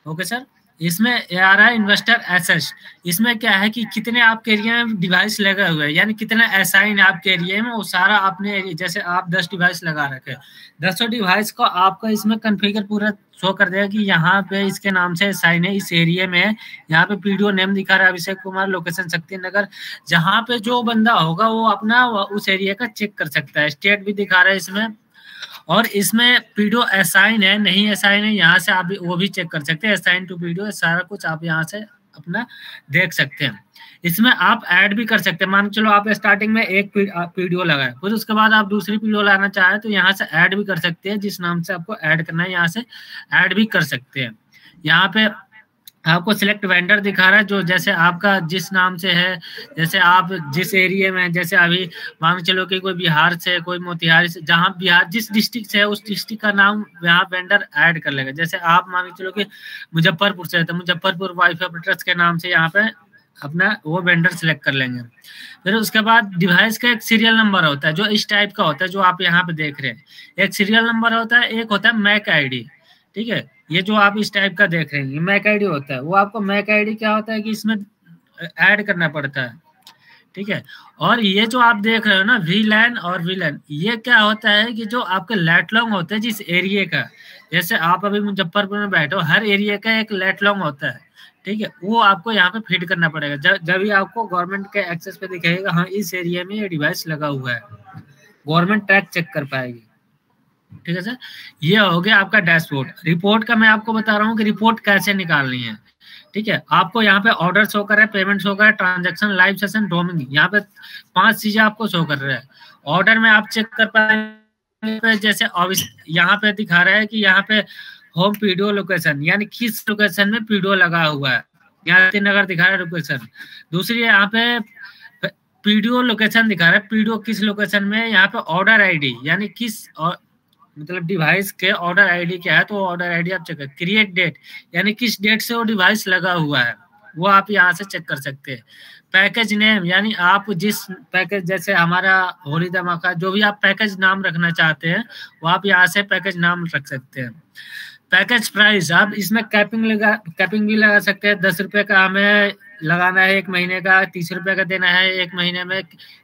Okay sir. इसमें आ रहा है इन्वेस्टर एसेस। इसमें क्या है कि कितने आपके एरिया में डिवाइस लगे हुए हैं, यानी कितने असाइन आपके एरिया में, वो सारा अपने जैसे आप 10 डिवाइस लगा रखे, 10 डिवाइस को आपका इसमें कॉन्फ़िगर पूरा शो कर देगा कि यहाँ पे इसके नाम से असाइन है, इस एरिया में है। यहाँ पे पीडीओ नेम दिखा रहा है अभिषेक कुमार, लोकेशन शक्ति नगर। जहाँ पे जो बंदा होगा वो अपना उस एरिया का चेक कर सकता है। स्टेट भी दिखा रहा है इसमें, और इसमें पीडीओ असाइन है नहीं असाइन है, यहाँ से आप वो भी चेक कर सकते हैं। असाइन टू पीडीओ सारा कुछ आप यहाँ से अपना देख सकते हैं। इसमें आप ऐड भी कर सकते हैं। मान चलो आप स्टार्टिंग में एक पीडीओ लगाए, फिर उसके बाद आप दूसरी पीडीओ लाना चाहे तो यहाँ से ऐड भी कर सकते हैं। जिस नाम से आपको ऐड करना है यहाँ से ऐड भी कर सकते हैं। यहाँ पे आपको सिलेक्ट वेंडर दिखा रहा है, जो जैसे आपका जिस नाम से है, जैसे आप जिस एरिया में, जैसे अभी मान चलो कि कोई बिहार से, कोई मोतिहारी से, जहाँ बिहार जिस डिस्ट्रिक्ट से है उस डिस्ट्रिक्ट का नाम यहाँ वेंडर ऐड कर लेगा। जैसे आप मान चलो कि मुजफ्फरपुर से है तो मुजफ्फरपुर वाईफाई ऑपरेटर्स के नाम से यहाँ पे अपना वो वेंडर सिलेक्ट कर लेंगे। फिर उसके बाद डिवाइस का एक सीरियल नंबर होता है जो इस टाइप का होता है, जो आप यहाँ पे देख रहे हैं। एक सीरियल नंबर होता है, एक होता है मैक आईडी। ठीक है, ये जो आप इस टाइप का देख रहे हैं ये मैक आईडी होता है। वो आपको मैक आईडी क्या होता है कि इसमें ऐड करना पड़ता है। ठीक है, और ये जो आप देख रहे हो ना वीलैन और वीलैन, ये क्या होता है कि जो आपके लैटलॉन्ग होते हैं जिस एरिया का, जैसे आप अभी मुजफ्फरपुर में बैठे हो, हर एरिया का एक लैटलॉन्ग होता है। ठीक है, वो आपको यहाँ पे फिट करना पड़ेगा। जब भी आपको गवर्नमेंट के एक्सेस पे दिखेगा हाँ इस एरिया में ये डिवाइस लगा हुआ है, गवर्नमेंट ट्रैक चेक कर पाएगी। ठीक है सर, ये हो गया आपका डैशबोर्ड। रिपोर्ट का मैं आपको बता रहा हूँ कि रिपोर्ट कैसे निकालनी है। ठीक है, आपको यहाँ पे ऑर्डर शो कर रहा है, पेमेंट शो कर रहा है, ट्रांजैक्शन, लाइव सेशन, रोमिंग, यहाँ पे 5 चीजें आपको शो कर रहा है। ऑर्डर में आप चेक कर पाएंगे, जैसे यहाँ पे दिखा रहा है कि यहाँ पे होम पीडीओ लोकेशन, यानी किस लोकेशन में पीडीओ लगा हुआ है। यहाँ नगर दिखा रहा है लोकेशन। दूसरी यहाँ पे पीडीओ लोकेशन दिखा रहा है, पीडीओ किस लोकेशन में, यहाँ पे ऑर्डर आईडी, यानी किस मतलब डिवाइस के ऑर्डर आईडी क्या है, तो ऑर्डर आईडी आप चेक कर। क्रिएट डेट, यानी किस डेट से वो डिवाइस लगा हुआ है, वो आप यहाँ से चेक कर सकते हैं। पैकेज नेम, यानी आप जिस पैकेज, जैसे हमारा होली धमाका, जो भी आप पैकेज नाम रखना चाहते हैं वो आप यहाँ से पैकेज नाम रख सकते हैं। पैकेज प्राइस, आप इसमें कैपिंग भी लगा सकते हैं। 10 रुपए का हमें लगाना है 1 महीने का, 30 रुपए का देना है 1 महीने में,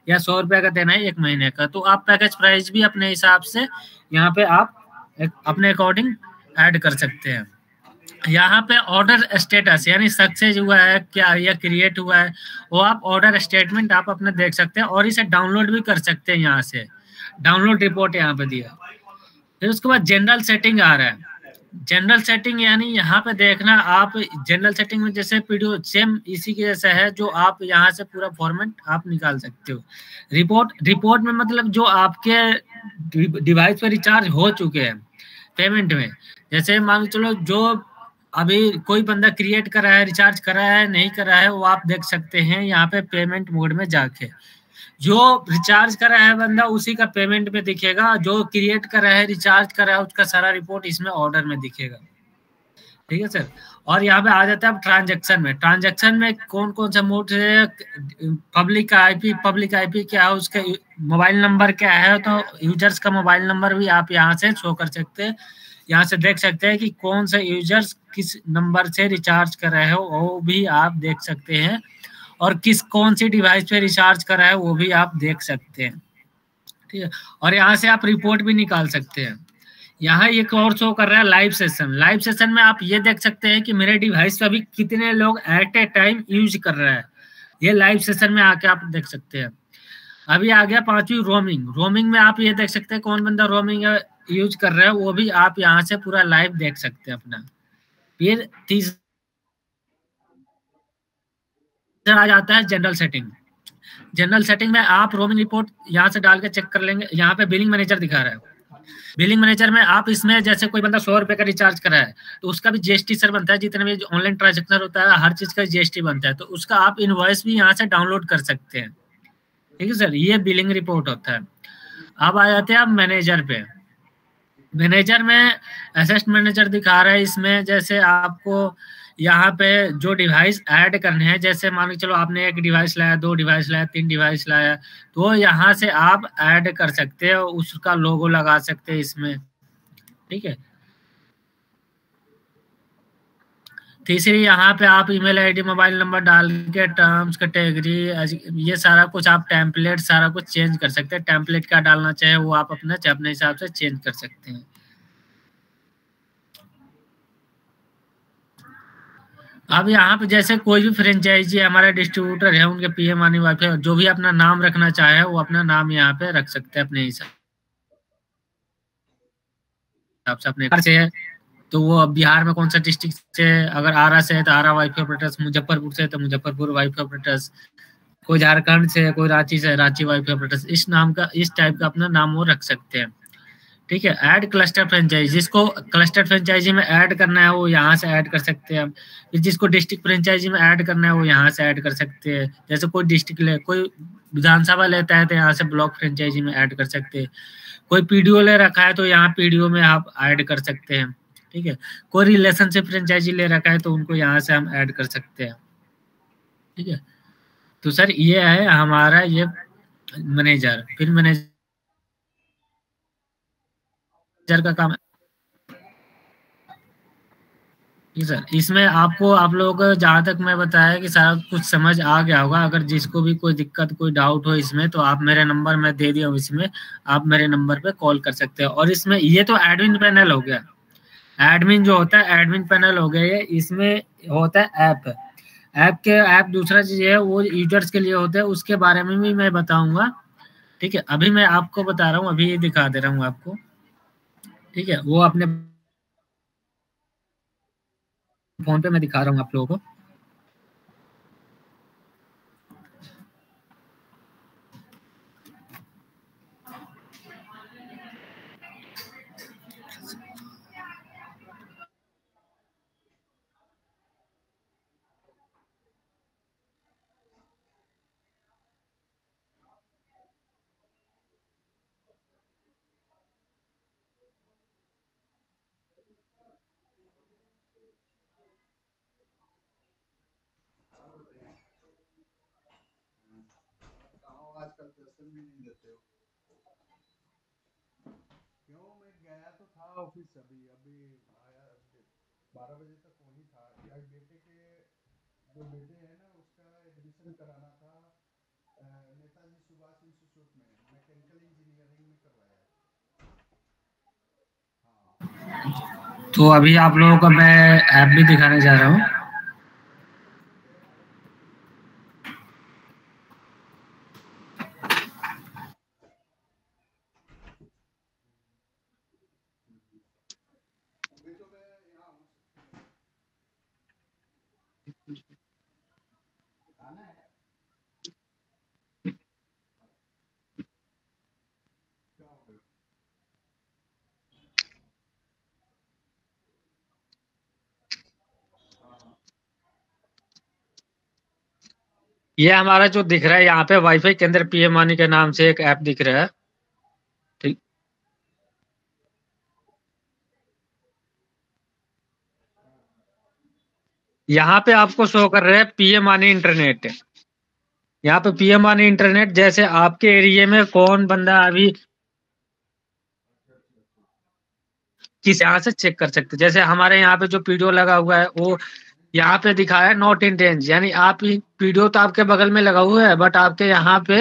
या 100 रुपए का देना है 1 महीने का। तो आप पैकेज प्राइस भी अपने हिसाब से यहाँ पे आप अपने अकॉर्डिंग ऐड कर सकते हैं। यहाँ पे ऑर्डर स्टेटस, यानी सक्सेस हुआ है क्या या क्रिएट हुआ है, वो आप ऑर्डर स्टेटमेंट आप अपने देख सकते हैं, और इसे डाउनलोड भी कर सकते हैं। यहाँ से डाउनलोड रिपोर्ट यहाँ पे दिया। फिर उसके बाद जनरल सेटिंग आ रहा है। जनरल सेटिंग यानी यहाँ पे देखना, आप जनरल सेटिंग में जैसे पीडीओ सेम इसी के जैसा है, जो आप यहाँ से पूरा फॉर्मेट आप निकाल सकते हो। रिपोर्ट में मतलब जो आपके डिवाइस पे रिचार्ज हो चुके हैं पेमेंट में, जैसे मान चलो जो अभी कोई बंदा क्रिएट करा है, रिचार्ज करा है, नहीं करा है, वो आप देख सकते हैं यहाँ पे पेमेंट मोड में जाके। जो रिचार्ज करा है बंदा उसी का पेमेंट में दिखेगा, जो क्रिएट करा है, रिचार्ज करा है, उसका सारा रिपोर्ट इसमें ऑर्डर में दिखेगा। ठीक है सर, और यहाँ पे आ जाता है अब ट्रांजैक्शन में। ट्रांजैक्शन में कौन कौन सा मोड है, पब्लिक आईपी क्या है, उसका मोबाइल नंबर क्या है, तो यूजर्स का मोबाइल नंबर भी आप यहाँ से शो कर सकते हैं। यहाँ से देख सकते हैं कि कौन सा यूजर्स किस नंबर से रिचार्ज कर रहे हो, वो भी आप देख सकते हैं, और कौन सी डिवाइस पे रिचार्ज करा है वो भी आप देख सकते हैं। ठीक है, और यहाँ से आप रिपोर्ट भी निकाल सकते हैं। यहाँ एक और शो कर रहा है लाइव सेशन। लाइव सेशन में आप ये देख सकते हैं कि मेरे डिवाइस पे अभी कितने लोग एट ए टाइम यूज कर रहे हैं। ये लाइव सेशन में आके आप देख सकते हैं। अभी आ गया 5वीं रोमिंग। रोमिंग में आप ये देख सकते हैं कौन बंदा रोमिंग यूज कर रहा है, वो भी आप यहाँ से पूरा लाइव देख सकते हैं अपना। फिर आ जाता है जनरल सेटिंग। जनरल सेटिंग में आप रोमिंग रिपोर्ट यहाँ से डाल के चेक कर लेंगे। यहाँ पे बिलिंग मैनेजर दिखा रहा है। बिलिंग मैनेजर में आप इसमें जैसे कोई बंदा 100 रुपए का रिचार्ज करा है तो उसका भी जीएसटी सर बनता है। जितने भी ऑनलाइन ट्रांजेक्शन होता है हर चीज का जीएसटी बनता है, तो उसका आप इनवॉइस भी यहाँ से डाउनलोड कर सकते हैं। ठीक है सर, ये बिलिंग रिपोर्ट होता है। अब आ जाते हैं आप मैनेजर पे। मैनेजर में एसेट मैनेजर दिखा रहा है। इसमें जैसे आपको यहाँ पे जो डिवाइस ऐड करने हैं, जैसे मान के चलो आपने 1 डिवाइस लाया, 2 डिवाइस लाया, 3 डिवाइस लाया, तो यहाँ से आप ऐड कर सकते हैं, उसका लोगो लगा सकते हैं इसमें। ठीक है, तीसरी यहाँ पे आप ईमेल आईडी मोबाइल नंबर डाल के टर्म्स कैटेगरी ये सारा कुछ आप टेम्पलेट सारा कुछ चेंज कर सकते हैं। टेम्पलेट क्या डालना चाहे वो आप अपने हिसाब से चेंज कर सकते हैं। अब यहाँ पे जैसे कोई भी फ्रेंचाइजी हमारा डिस्ट्रीब्यूटर है उनके पीएम आनी वाईफाई जो भी अपना नाम रखना चाहे वो अपना नाम यहाँ पे रख सकते हैं अपने हिसाब से अपने से है। तो वो बिहार में कौन सा डिस्ट्रिक्ट से, अगर आरा से है तो आरा वाईफाई ऑपरेटर्स, मुजफ्फरपुर से है तो मुजफ्फरपुर वाईफाई ऑपरेटर्स, कोई झारखंड से, कोई रांची से रांची वाईफाई ऑपरेटर्स, इस नाम का इस टाइप का अपना नाम वो रख सकते हैं। ठीक है। ऐड क्लस्टर फ्रेंचाइजी, जिसको क्लस्टर फ्रेंचाइजी में ऐड करना है वो यहाँ से ऐड कर सकते हैं। फिर जिसको डिस्ट्रिक्ट फ्रेंचाइजी में ऐड करना है वो यहाँ से ऐड कर सकते हैं। जैसे कोई डिस्ट्रिक्ट ले, कोई विधानसभा लेता है तो यहाँ से ब्लॉक फ्रेंचाइजी में ऐड कर सकते हैं। कोई पीडीओ ले रखा है तो यहाँ पीडीओ में आप ऐड कर सकते हैं। ठीक है। कोई रिलेशनशिप फ्रेंचाइजी ले रखा है तो उनको यहाँ से हम ऐड कर सकते हैं। ठीक है। तो सर ये है हमारा ये मैनेजर। फिर मैनेजर का काम है जी सर। इसमें आपको आप लोग जहाँ तक मैं बताया कि सारा कुछ समझ आ गया होगा। अगर जिसको भी कोई दिक्कत कोई डाउट हो इसमें तो आप मेरे नंबर मैं दे दिया हूँ, इसमें आप मेरे नंबर पे कॉल कर सकते हैं। और इसमें ये तो एडमिन पैनल हो गया, एडमिन जो होता है एडमिन पैनल हो गया ये। इसमें होता है ऐप दूसरा चीज है वो यूजर्स के लिए होता है, उसके बारे में भी मैं बताऊंगा। ठीक है। अभी मैं आपको बता रहा हूँ, अभी दिखा दे रहा हूँ आपको। ठीक है। वो अपने फोन पे मैं दिखा रहा हूँ आप लोगों को। आजकल दर्शन भी नहीं देते हो। क्यों? मैं गया तो था ऑफिस, अभी अभी आया, 12 बजे तक वही था। यार बेटे के जो बेटे है ना उसका एडमिशन कराना था नेताजी सुभाष इंस्टीट्यूट में, मैकेनिकल इंजीनियरिंग में करवाया है। हाँ। तो अभी आप लोगों को मैं ऐप भी दिखाने जा रहा हूँ। ये हमारा जो दिख रहा है यहाँ पे वाईफाई के अंदर पीएम वानी के नाम से एक ऐप दिख रहा है। ठीक। यहाँ पे आपको शो कर रहा है पीएम वानी इंटरनेट। यहाँ पे पीएम वानी इंटरनेट, जैसे आपके एरिया में कौन बंदा अभी किस, यहाँ से चेक कर सकते। जैसे हमारे यहाँ पे जो पीडीओ लगा हुआ है वो यहाँ पे दिखा है नॉट इन रेंज, यानी आप पीडीओ तो आपके बगल में लगा हुआ है बट आपके यहाँ पे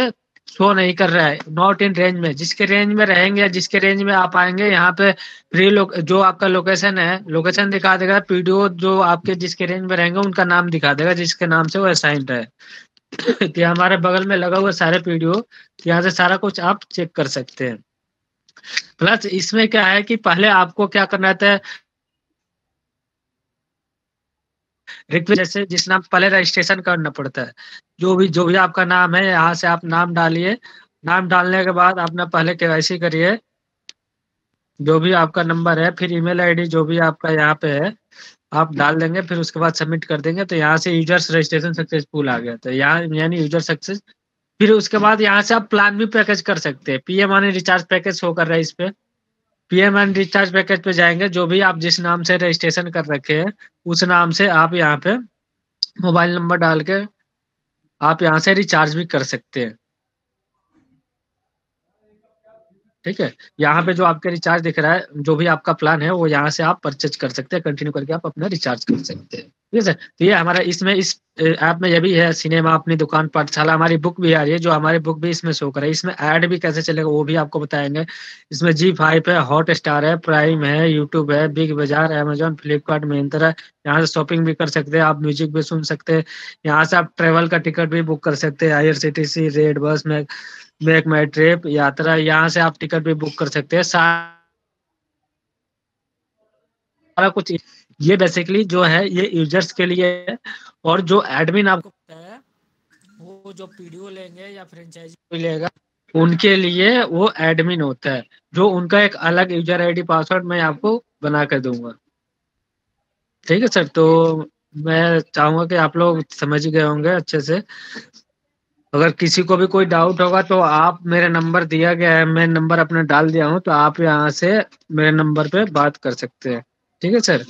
शो नहीं कर रहा है नॉट इन रेंज में। जिसके रेंज में रहेंगे या जिसके रेंज में आप आएंगे यहाँ पे जो आपका लोकेशन है लोकेशन दिखा देगा। पीडीओ जो आपके जिसके रेंज में रहेंगे उनका नाम दिखा देगा जिसके नाम से वो असाइंड है। तो हमारे बगल में लगा हुआ सारे पीडीओ, यहाँ से सारा कुछ आप चेक कर सकते हैं। प्लस इसमें क्या है कि पहले आपको क्या करना था, रिक्वेस्ट जैसे जिस नाम पहले रजिस्ट्रेशन करना पड़ता है। जो भी आपका नाम है यहाँ से आप नाम डालिए। नाम डालने के बाद अपना पहले केवाईसी करिए, जो भी आपका नंबर है, फिर ईमेल आईडी जो भी आपका यहाँ पे है आप डाल देंगे। फिर उसके बाद सबमिट कर देंगे तो यहाँ से यूजर्स रजिस्ट्रेशन सक्सेसफुल आ गया। तो यहाँ यानी यूजर सक्सेस। फिर उसके बाद यहाँ से आप प्लान भी पैकेज कर सकते हैं। PM money recharge package show कर रहा है इस पे। पीएम एंड रिचार्ज पैकेज पे जाएंगे, जो भी आप जिस नाम से रजिस्ट्रेशन कर रखे हैं उस नाम से आप यहाँ पे मोबाइल नंबर डाल के आप यहाँ से रिचार्ज भी कर सकते हैं। ठीक है। यहाँ पे जो आपके रिचार्ज दिख रहा है, जो भी आपका प्लान है वो यहाँ से आप परचेज कर सकते हैं, कंटिन्यू करके आप अपना रिचार्ज कर सकते हैं। ठीक है सर। तो ये हमारा इसमें इस ऐप में ये भी है, सिनेमा अपनी दुकान पाठशाला, हमारी बुक भी आ रही है, जो हमारी बुक भी इसमें शो करे। इसमें ऐड भी कैसे चलेगा वो भी आपको बताएंगे। इसमें जी5 है, हॉट स्टार है, प्राइम है, यूट्यूब है, बिग बाजार, अमेजोन, फ्लिपकार्ट, मिंत्रा है। यहाँ से शॉपिंग भी कर सकते हैं आप, म्यूजिक भी सुन सकते हैं। यहाँ से आप ट्रेवल का टिकट भी बुक कर सकते हैं, IRCTC, रेड बस में, मेक माई ट्रिप, यात्रा, यहाँ से आप टिकट भी बुक कर सकते हैं। सारा कुछ ये बेसिकली जो है ये यूजर्स के लिए है। और जो एडमिन आपको पता है वो जो पीडीओ लेंगे या फ्रेंचाइजी लेगा उनके लिए वो एडमिन होता है, जो उनका एक अलग यूजर आईडी पासवर्ड मैं आपको बना कर दूंगा। ठीक है सर। तो मैं चाहूंगा कि आप लोग समझ गए होंगे अच्छे से। अगर किसी को भी कोई डाउट होगा तो आप, मेरे नंबर दिया गया है, मैं नंबर अपना डाल दिया हूँ, तो आप यहाँ से मेरे नंबर पे बात कर सकते हैं। ठीक है सर।